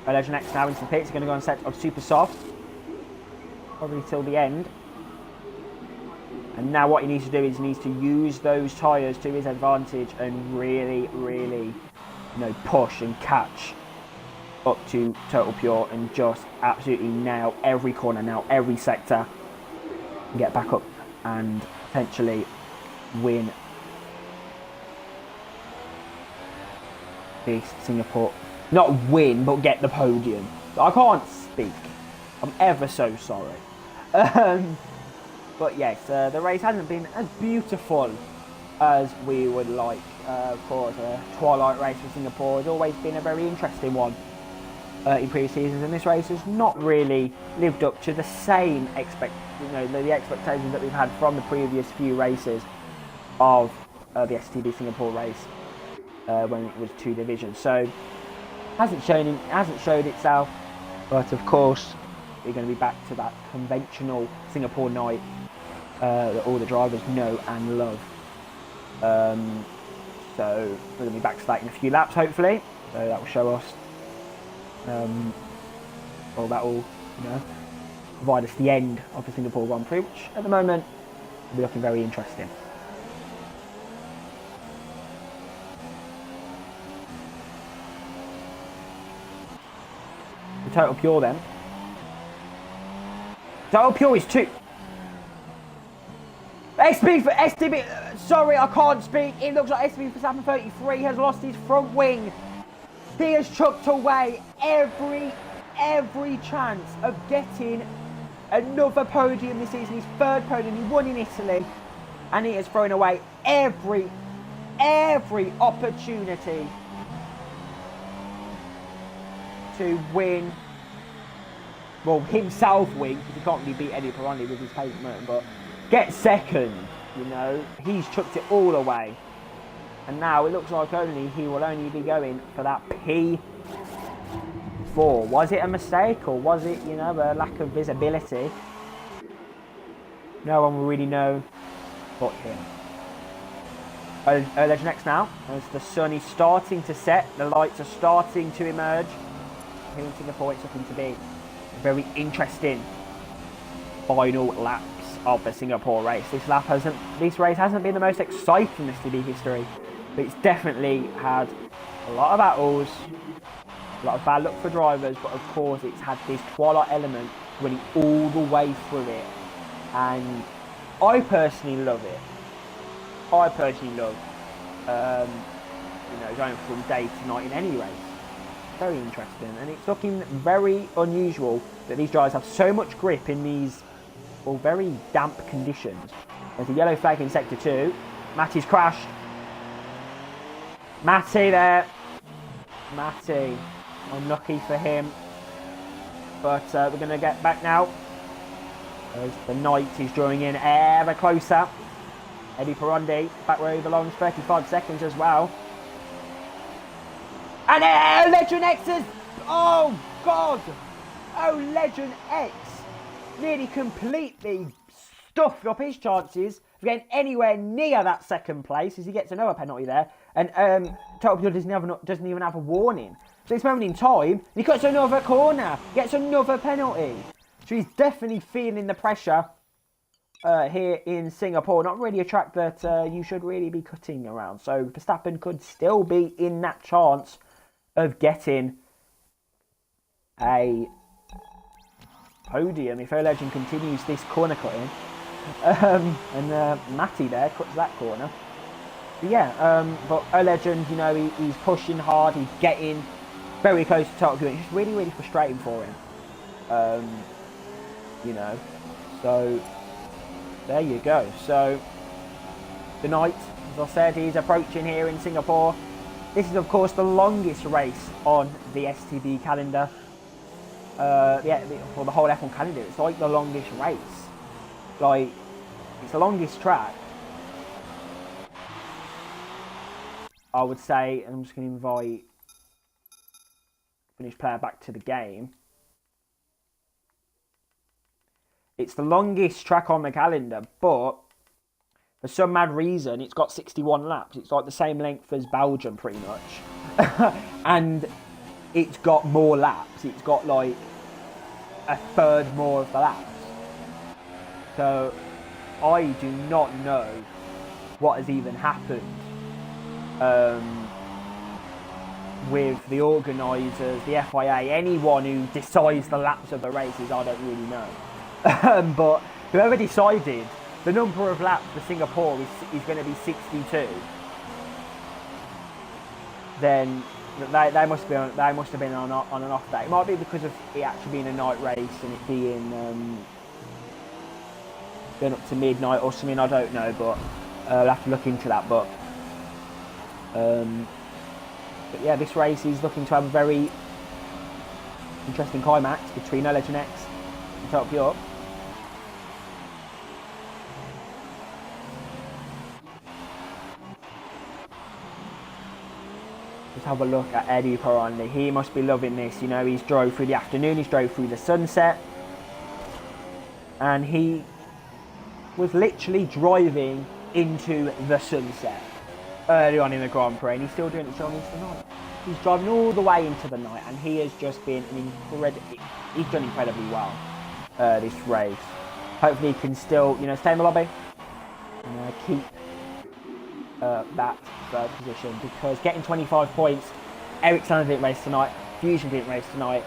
Legend X now into the pits. He's going to go on set of super soft. Probably till the end. And now what he needs to do is he needs to use those tyres to his advantage and really, really, you know, push and catch up to Total Pure and just absolutely nail every corner, nail every sector, and get back up and potentially win this Singapore. Not win, but get the podium. I can't speak. I'm ever so sorry. But yes, the race hasn't been as beautiful as we would like. Of course, a twilight race for Singapore has always been a very interesting one in previous seasons, and this race has not really lived up to the same the expectations that we've had from the previous few races of the STB Singapore race when it was 2 divisions. So hasn't showed itself, but of course we're going to be back to that conventional Singapore night that all the drivers know and love. So we're going to be back to that in a few laps, hopefully. So that will show us, well, that will, you know, provide us the end of the Singapore Grand Prix, which at the moment will be looking very interesting. The Total Pure then. Total Pure is 2. STB, sorry, I can't speak. It looks like STB for 33 has lost his front wing. He has chucked away every chance of getting another podium this season. His 3rd podium. He won in Italy, and he has thrown away every opportunity to win well, himself win, because he can't really beat Eddie Pironi with his pavement, but get second, you know, he's chucked it all away. And now it looks like he will only be going for that P4. Was it a mistake, or was it, you know, a lack of visibility? No one will really know but him. Legend next now, as the sun is starting to set, the lights are starting to emerge. Here in Singapore, it's looking to be a very interesting final laps of the Singapore race. This race hasn't been the most exciting in STB history, but it's definitely had a lot of battles, a lot of bad luck for drivers, but of course it's had this twilight element running all the way through it, and I personally love it. I personally love, you know, going from day to night in any race. Very interesting, and it's looking very unusual that these drivers have so much grip in these, well, very damp conditions. There's a yellow flag in sector 2. Matty's crashed. Matty there. Matty, unlucky for him, but we're going to get back now as the night is drawing in ever closer. Eddie Pironi, back where he belongs, 35 seconds as well. And Legend X is, oh God, oh Legend X nearly completely stuffed up his chances of getting anywhere near that second place, as he gets another penalty there. And Total Pure doesn't even have a warning. So at this moment in time, he cuts another corner, gets another penalty. So he's definitely feeling the pressure here in Singapore. Not really a track that you should really be cutting around. So Verstappen could still be in that chance of getting a podium if Legend continues this corner cutting. And Matty there cuts that corner. But yeah, but Legend, you know, he's pushing hard, he's getting very close to Total. It's just really, really frustrating for him. You know, so there you go. So the night, as I said, is approaching here in Singapore. This is, of course, the longest race on the STB calendar. Yeah, for the whole F1 calendar, it's like the longest race. Like, it's the longest track. I would say, and I'm just going to invite Finnish player back to the game. It's the longest track on the calendar, but for some mad reason, it's got 61 laps. It's like the same length as Belgium, pretty much. And it's got more laps. It's got like a third more of the laps. So I do not know what has even happened with the organisers, the FIA, anyone who decides the laps of the races. I don't really know. But whoever decided the number of laps for Singapore is going to be 62, then they must have been on an off day. It might be because of it actually being a night race and it being going up to midnight or something. I don't know, but I'll have to look into that. But yeah, this race is looking to have a very interesting climax between Legend X and Total Pure. Let's have a look at Eddie Pironi. He must be loving this. You know, he's drove through the afternoon, he's drove through the sunset, and he was literally driving into the sunset early on in the Grand Prix, and he's still doing it still into the night. He's driving all the way into the night, and he has just been he's done incredibly well this race. Hopefully he can still, you know, stay in the lobby and keep that third position, because getting 25 points, Ericsson didn't race tonight, Fusion didn't race tonight,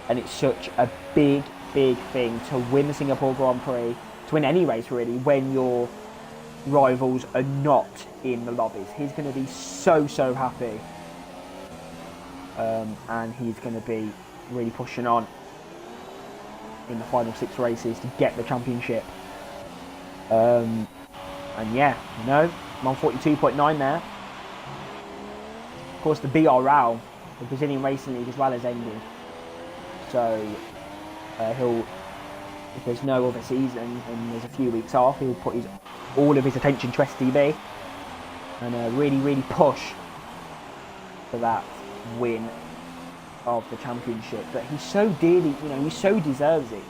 and it's such a big thing to win the Singapore Grand Prix, to win any race really, when your rivals are not in the lobbies. He's going to be so happy, and he's going to be really pushing on in the final 6 races to get the championship. And yeah, you know, I'm on 42.9 there. Of course, the BRL, the Brazilian Racing League, as well, has ended. So If there's no other season and there's a few weeks off, he'll put all of his attention to STB and really push for that win of the championship. But he so dearly, he so deserves it.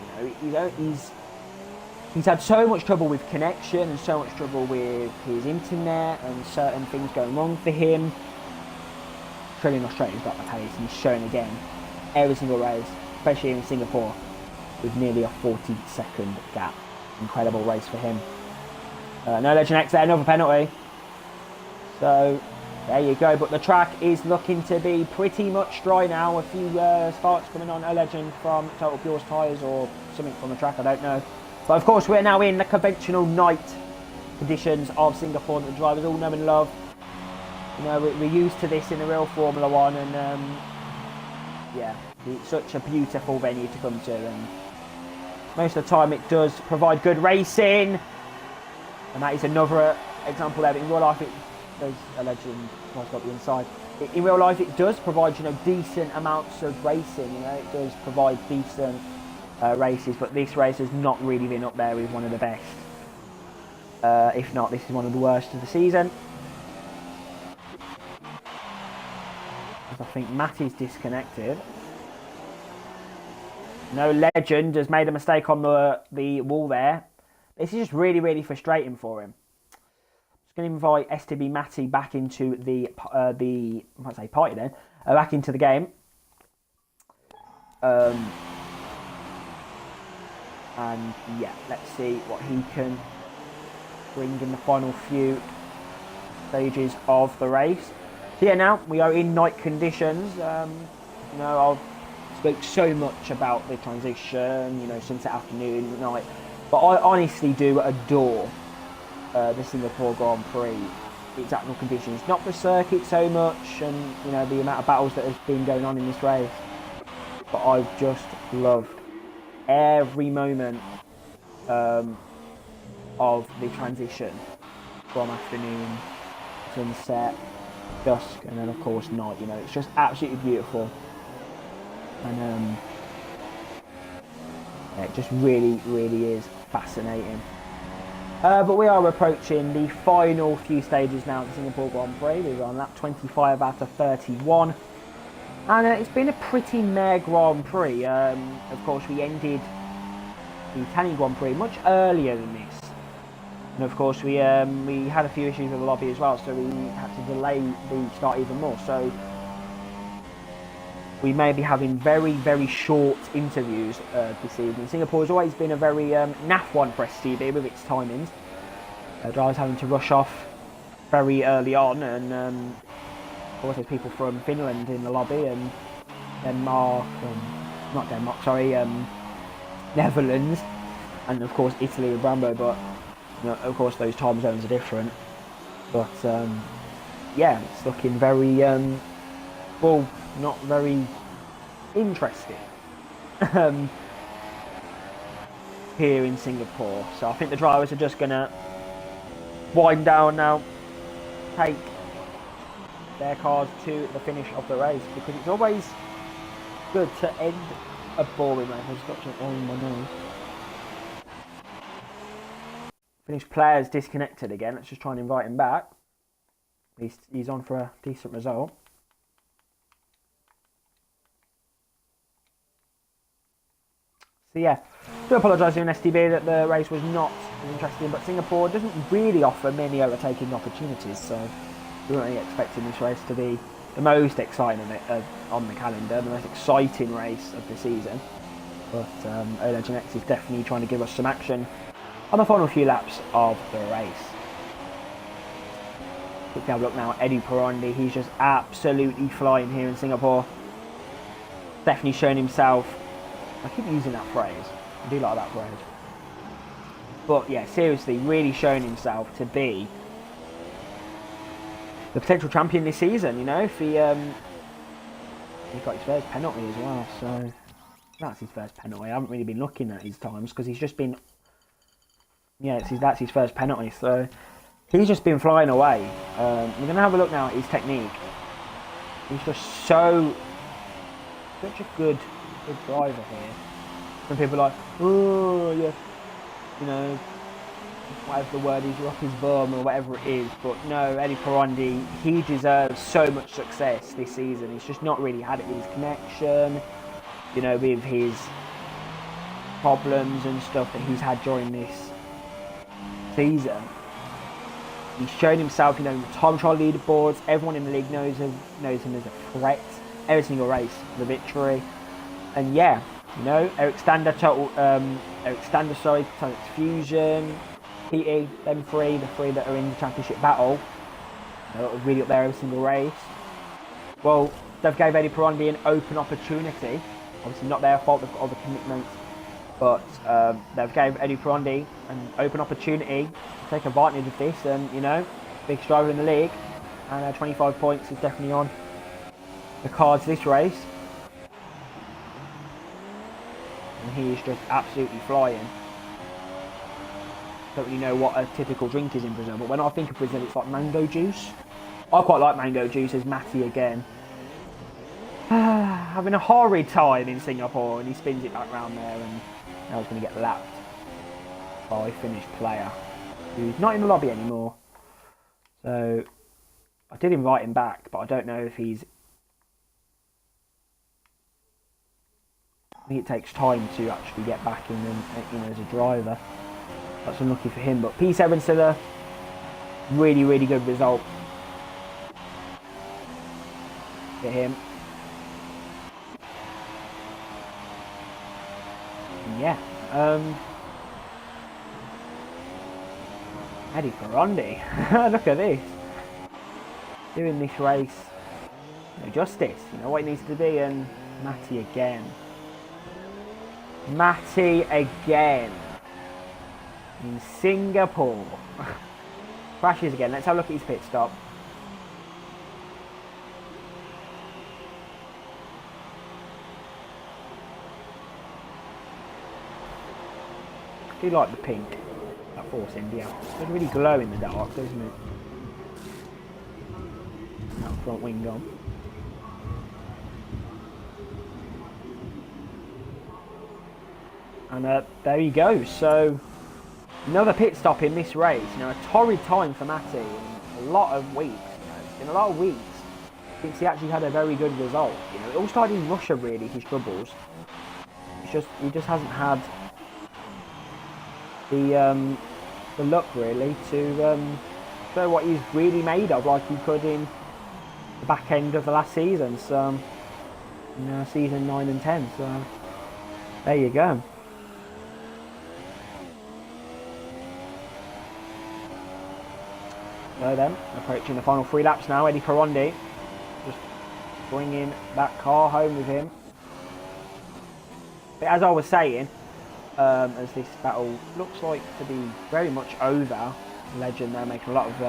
He's had so much trouble with connection and so much trouble with his internet and certain things going wrong for him. Surely Australia's got the pace, and he's shown again every single race, especially in Singapore, with nearly a 40-second gap. Incredible race for him. No Legend X there, another penalty. So there you go, but the track is looking to be pretty much dry now. A few sparks coming on, no Legend from Total Pure's tyres or something from the track, I don't know. But of course we're now in the conventional night conditions of Singapore that the drivers all know and love. We're used to this in the real Formula 1, and yeah, it's such a beautiful venue to come to, and most of the time it does provide good racing, and that is another example there. But in real life, there's a Legend right up the inside. In real life, it does provide decent amounts of racing. It does provide decent races, but this race has not really been up there with one of the best. If not, this is one of the worst of the season. I think Matty's disconnected. No Legend has made a mistake on the wall there. This is just really frustrating for him. Just going to invite STB Matty back into I might say party then, back into the game. And yeah, let's see what he can bring in the final few stages of the race. So yeah, now we are in night conditions. I've spoke so much about the transition, sunset afternoon, night, but I honestly do adore the Singapore Grand Prix. Its actual conditions, not the circuit so much, and the amount of battles that has been going on in this race, but I've just loved every moment of the transition from afternoon, sunset, dusk, and then of course night. It's just absolutely beautiful, and it just really is fascinating. But we are approaching the final few stages now at the Singapore Grand Prix. We're on lap 25 out of 31, and it's been a pretty meh Grand Prix. Of course, we ended the Italian Grand Prix much earlier than this. And of course we had a few issues with the lobby as well, so we had to delay the start even more. So we may be having very short interviews this evening. Singapore has always been a very naff one for STB with its timings. Drivers having to rush off very early on, and of course there's people from Finland in the lobby, and Netherlands, and of course Italy and Brambo, but of course those time zones are different. But yeah, it's looking very not very interesting here in Singapore. So I think the drivers are just gonna wind down now, take their cars to the finish of the race, because it's always good to end a boring race. I've just got something on my nose. Finished players disconnected again. Let's just try and invite him back. He's on for a decent result. So yeah, do apologise to STB that the race was not as interesting, but Singapore doesn't really offer many overtaking opportunities, so we weren't really expecting this race to be the most exciting on the calendar, the most exciting race of the season. But Legend X is definitely trying to give us some action on the final few laps of the race. Quickly have a look now at Eddie Perondi. He's just absolutely flying here in Singapore. Definitely shown himself. I keep using that phrase. I do like that phrase. But yeah, seriously, really showing himself to be the potential champion this season. If he got his first penalty as well, so that's his first penalty. I haven't really been looking at his times because he's just been, that's his first penalty. So he's just been flying away. We're going to have a look now at his technique. He's just such a good driver here. Some people are like, oh, yeah, you know, whatever the word is, you're up his bum or whatever it is. But no, Eddie Perondi, he deserves so much success this season. He's just not really had it with his connection, you know, with his problems and stuff that he's had during this season. He's shown himself, you know, in the time trial leaderboards. Everyone in the league knows him as a threat. Every single race, the victory. And yeah, you know, Eric Stander, Total Fusion, PT, them three, the three that are in the championship battle, you know, really up there every single race. Well, they've gave Eddie Perondi an open opportunity. Obviously not their fault, they've got other commitments. But they've gave Eddie Perondi an open opportunity to take advantage of this, and you know, biggest driver in the league, and 25 points is definitely on the cards this race. And he is just absolutely flying. Don't really know what a typical drink is in Brazil, but when I think of Brazil, it's like mango juice. I quite like mango juice. As Matty again. Having a horrid time in Singapore, and he spins it back round there, and now he's going to get lapped by a Finnish player who's not in the lobby anymore. So I did invite him back, but I don't know if he's... I think it takes time to actually get back in, and, you know, as a driver. That's unlucky for him, but P7 still a really, really good result. Get him. Yeah. Eddie Perondi. Look at this. Doing this race. No justice. You know what it needs to be, and Matty again. Matty again. In Singapore. Crashes again. Let's have a look at his pit stop. I do like the pink, that Force India. It really glow in the dark, doesn't it? That front wing on. And there you go. So another pit stop in this race. You know, a torrid time for Matty in a lot of weeks. You know, it's been a lot of weeks since he actually had a very good result. You know, it all started in Russia really. His troubles. It's just he just hasn't had the luck really to show what he's really made of, like he could in the back end of the last season. So, you know, season 9 and 10. So there you go. So then, approaching the final 3 laps now, Eddie Perondi just bringing that car home with him. But as I was saying, as this battle looks like to be very much over, Legend they're making a lot of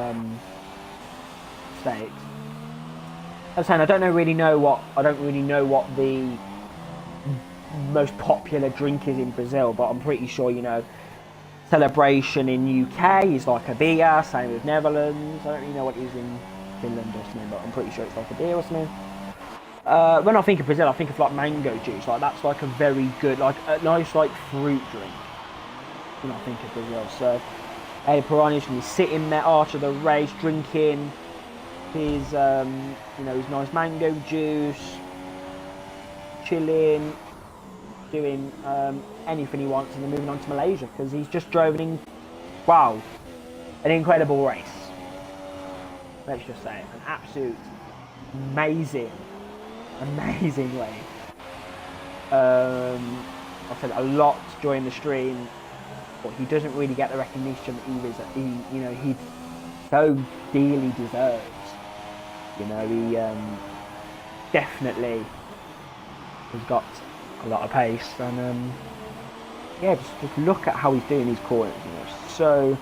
mistakes. As I was saying, I don't really know what the most popular drink is in Brazil, but I'm pretty sure, you know, Celebration in UK is like a beer, same with Netherlands. I don't really know what it is in Finland or something, but I'm pretty sure it's like a beer or something. When I think of Brazil, I think of like mango juice. Like that's like a very good, like a nice like fruit drink when I think of Brazil. So Eddie Perondi is going to be sitting there after the race, drinking his, you know, his nice mango juice, chilling, doing anything he wants, and then moving on to Malaysia because he's just drove an incredible race. Let's just say it, an absolute amazing race. I've said a lot during the stream, but he doesn't really get the recognition that he so dearly deserves. You know, he definitely has got a lot of pace, and yeah, just look at how he's doing these corners. You know,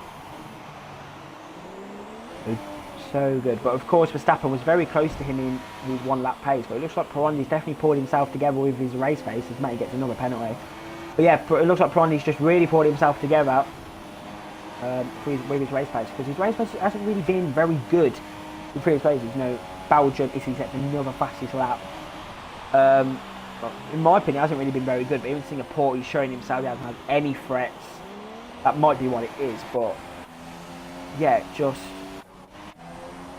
so good. But of course, Verstappen was very close to him in his 1 lap pace. But it looks like Perondi's definitely pulled himself together with his race pace as Matty gets another penalty. But yeah, it looks like Perondi's just really pulled himself together with his race pace, because his race pace hasn't really been very good in previous races. You know, Belgium, Italy set another fastest lap. But in my opinion, hasn't really been very good. But even Singapore, he's showing himself he hasn't had any threats. That might be what it is, but yeah, just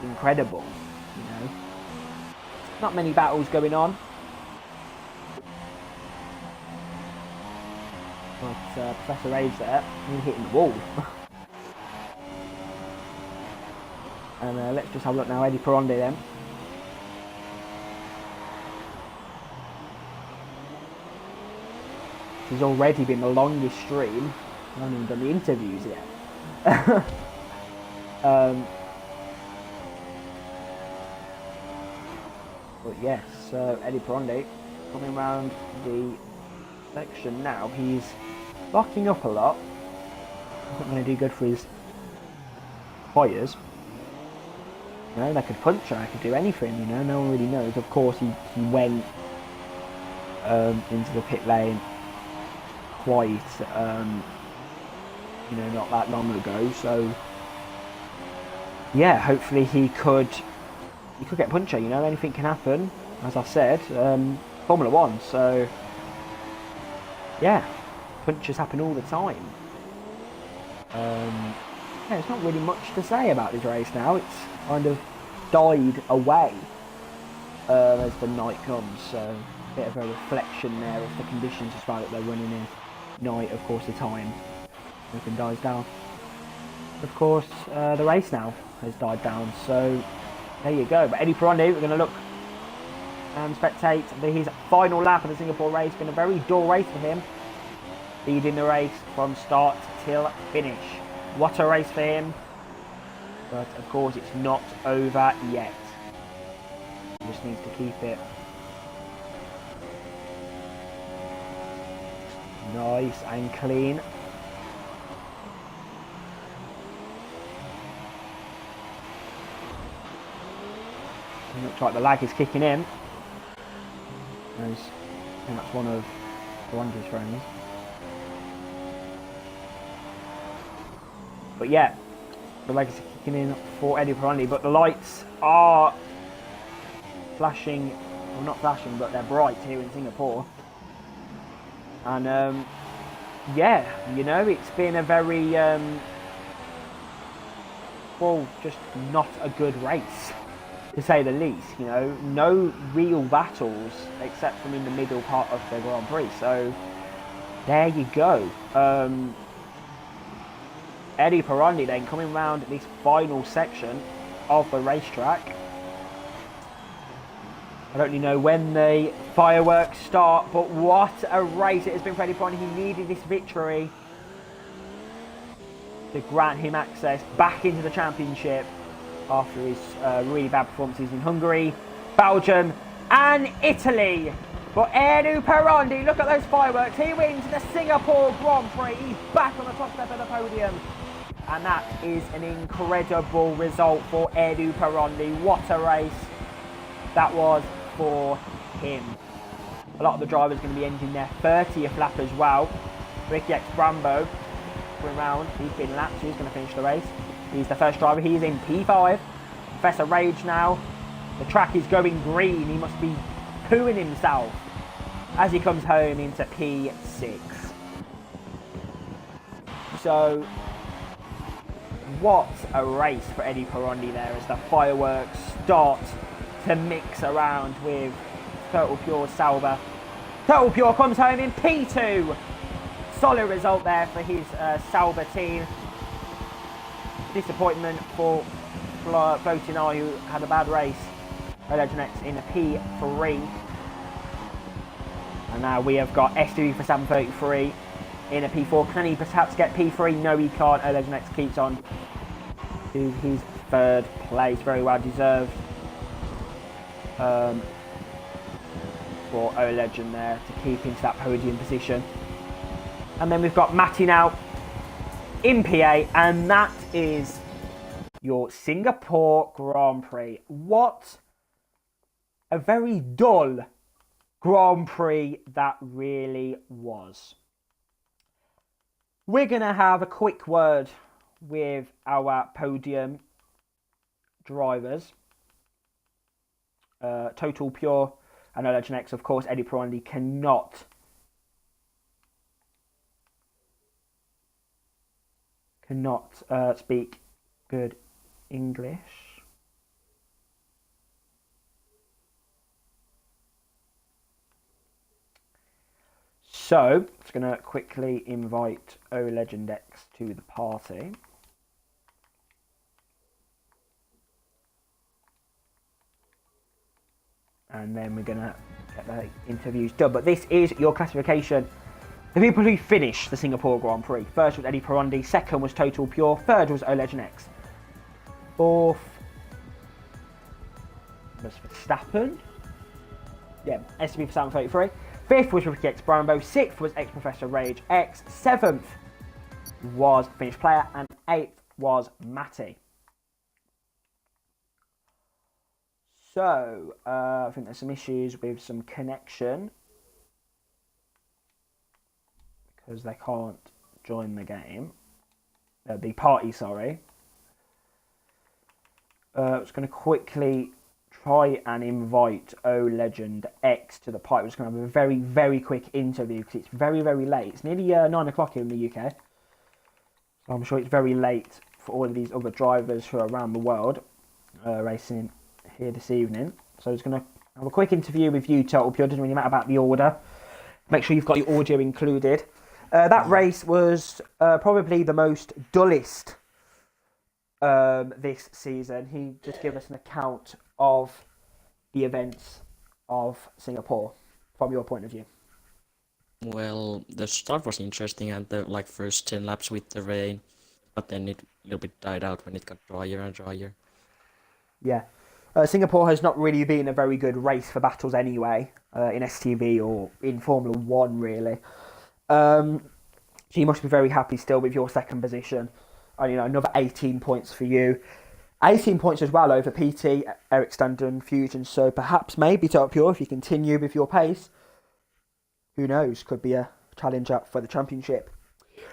incredible. You know, not many battles going on. But Professor Ray's there, he's hitting the wall. And let's just have a look now, Eddie Peronde then. He's already been the longest stream. I haven't even done the interviews yet. But yes, Eddie Peronde coming around the section now. He's locking up a lot. Not going to do good for his tyres. You know, they could puncture, I could do anything, you know, no one really knows. Of course, he went into the pit lane quite, you know, not that long ago. So, yeah, hopefully he could get puncture, you know, anything can happen. As I said, Formula 1, so, yeah, punctures happen all the time. Yeah, there's not really much to say about this race now. It's kind of died away as the night comes. So a bit of a reflection there of the conditions as well that they're running in. Night, of course, the time everything dies down. Of course, the race now has died down. So there you go. But Eddie Peronde, we're going to look and spectate his final lap of the Singapore race. Been a very dull race for him, leading the race from start till finish. What a race for him. But of course it's not over yet. He just needs to keep it nice and clean. It looks like the lag is kicking in. As that's one of Rwanda's friends. But yeah, the lag is kicking in for Eddie Peronde, but the lights are flashing, well not flashing, but they're bright here in Singapore. And yeah, you know, it's been a very, well, just not a good race, to say the least. You know, no real battles except from in the middle part of the Grand Prix. So there you go. Eddie Peronde then coming round this final section of the racetrack. I don't really know when the fireworks start, but what a race it has been for Eddie Peronde. He needed this victory to grant him access back into the championship after his really bad performances in Hungary, Belgium and Italy. But Eddie Peronde, look at those fireworks. He wins the Singapore Grand Prix. He's back on the top step of the podium. And that is an incredible result for Eddie Peronde. What a race that was for him. A lot of the drivers are going to be ending their 30th lap as well. Ricky X Brambo going round. He's been lapped, so he's going to finish the race. He's the first driver. He's in P5. Professor Rage now. The track is going green. He must be pooing himself as he comes home into P6. So, what a race for Eddie Peronde there as the fireworks start to mix around with Total Pure Sauber. Total Pure comes home in P2. Solid result there for his Sauber team. Disappointment for Flotinai, who had a bad race. Legend X in a P3. And now we have got STB for 733 in a P4. Can he perhaps get P3? No, he can't. Legend X keeps on to his third place. Very well deserved for O-Legend there to keep into that podium position. And then we've got Matty now in PA, and that is your Singapore Grand Prix. What a very dull Grand Prix that really was. We're going to have a quick word with our podium drivers. Total Pure And Legend X, of course, Eddie Pirandi cannot speak good English. So, I'm just going to quickly invite O Legend X to the party. And then we're going to get the interviews done. But this is your classification. The people who finished the Singapore Grand Prix. First was Eddie Pirandi, second was Total Pure, third was O Legend X. Fourth was Verstappen. Yeah, STB for 733. Fifth was Ricky X Brambo. Sixth was X Professor Rage X. Seventh was Finished Player. And eighth was Matty. So, I think there's some issues with some connection. Because they can't join the game. The party, sorry. I'm just going to quickly try and invite O Legend X to the party. We're just going to have a very, very quick interview because it's very, very late. It's nearly 9 o'clock here in the UK. So I'm sure it's very late for all of these other drivers who are around the world racing here this evening. So I'm just going to have a quick interview with you, Total Pure. Doesn't really matter about the order. Make sure you've got your audio included. That race was probably the most dullest this season. He just gave us an account of the events of Singapore from your point of view. Well, the start was interesting at the first 10 laps with the rain, but then it a little bit died out when it got drier and drier. Yeah. Singapore has not really been a very good race for battles anyway, in STB or in Formula 1 really. So you must be very happy still with your second position. And, another 18 points for you. 18 points as well over PT, Eric Standen, Fusion. So perhaps maybe Total Pure, if you continue with your pace, who knows, could be a challenger for the championship.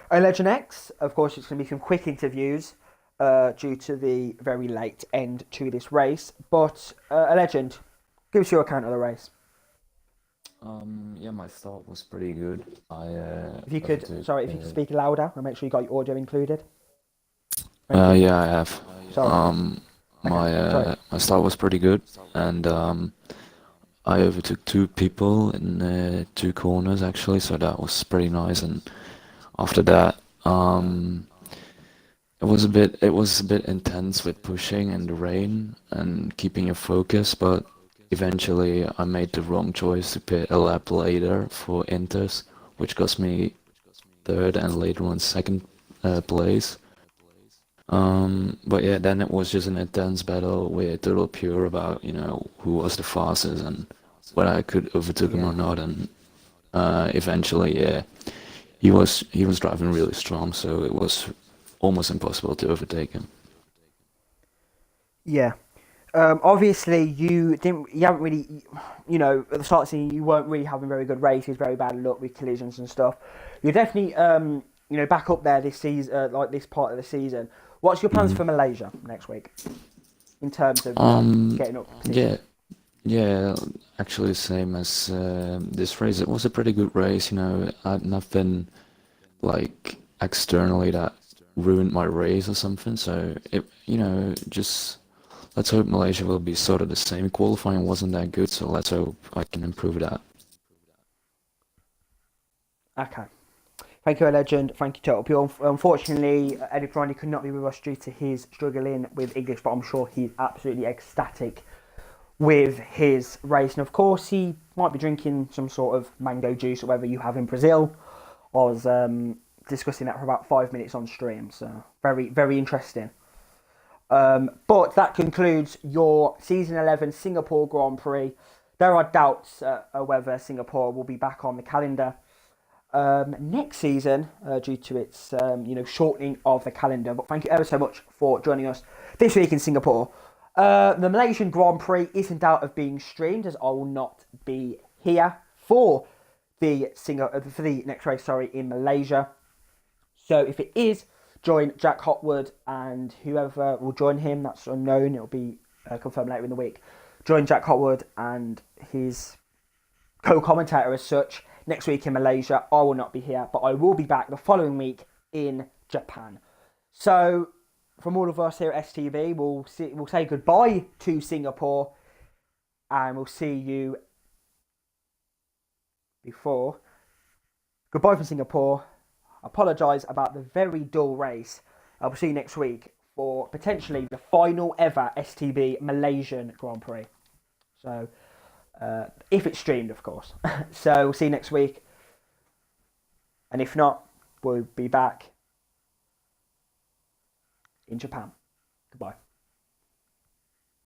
On Legend X, of course, it's going to be some quick interviews due to the very late end to this race. But a Legend, give us your account of the race. Yeah, my start was pretty good. If you could speak louder and make sure you got your audio included. Yeah, I have. Sorry. My start was pretty good, and I overtook two people in 2 corners actually, so that was pretty nice. And after that, it was a bit intense with pushing and the rain and keeping your focus, but eventually I made the wrong choice to pit a lap later for Inters, which cost me 3rd and later on 2nd place. But yeah, then it was just an intense battle with Total Pure about, who was the fastest and whether I could overtake him or not. And eventually, yeah, he was driving really strong, so it was almost impossible to overtake him. Yeah. Obviously, you haven't really, at the start of the season, you weren't really having very good races, very bad luck with collisions and stuff. You're definitely, back up there this season, like this part of the season. What's your plans for Malaysia next week in terms of getting up? Yeah, actually same as this race. It was a pretty good race, I had nothing externally that ruined my race or something. So it, just let's hope Malaysia will be sort of the same. Qualifying wasn't that good, so let's hope I can improve that. Okay. Thank you, Legend. Thank you, Total Pure. Unfortunately, Eddie Pirandi could not be with us due to his struggling with English, but I'm sure he's absolutely ecstatic with his race. And of course, he might be drinking some sort of mango juice or whatever you have in Brazil. I was discussing that for about 5 minutes on stream, so very, very interesting. But that concludes your Season 11 Singapore Grand Prix. There are doubts whether Singapore will be back on the calendar next season due to its shortening of the calendar. But thank you ever so much for joining us this week in Singapore. The Malaysian Grand Prix is in doubt of being streamed, as I will not be here for the next race in Malaysia. So if it is, join Jack Hotwood and whoever will join him, that's unknown, it'll be confirmed later in the week. Join Jack Hotwood and his co-commentator as such. Next week in Malaysia, I will not be here, but I will be back the following week in Japan. So, from all of us here at STB, we'll say goodbye to Singapore, and we'll see you before. Goodbye from Singapore. Apologise about the very dull race. I will see you next week for potentially the final ever STB Malaysian Grand Prix. So, if it's streamed, of course. So, we'll see you next week. And if not, we'll be back in Japan. Goodbye.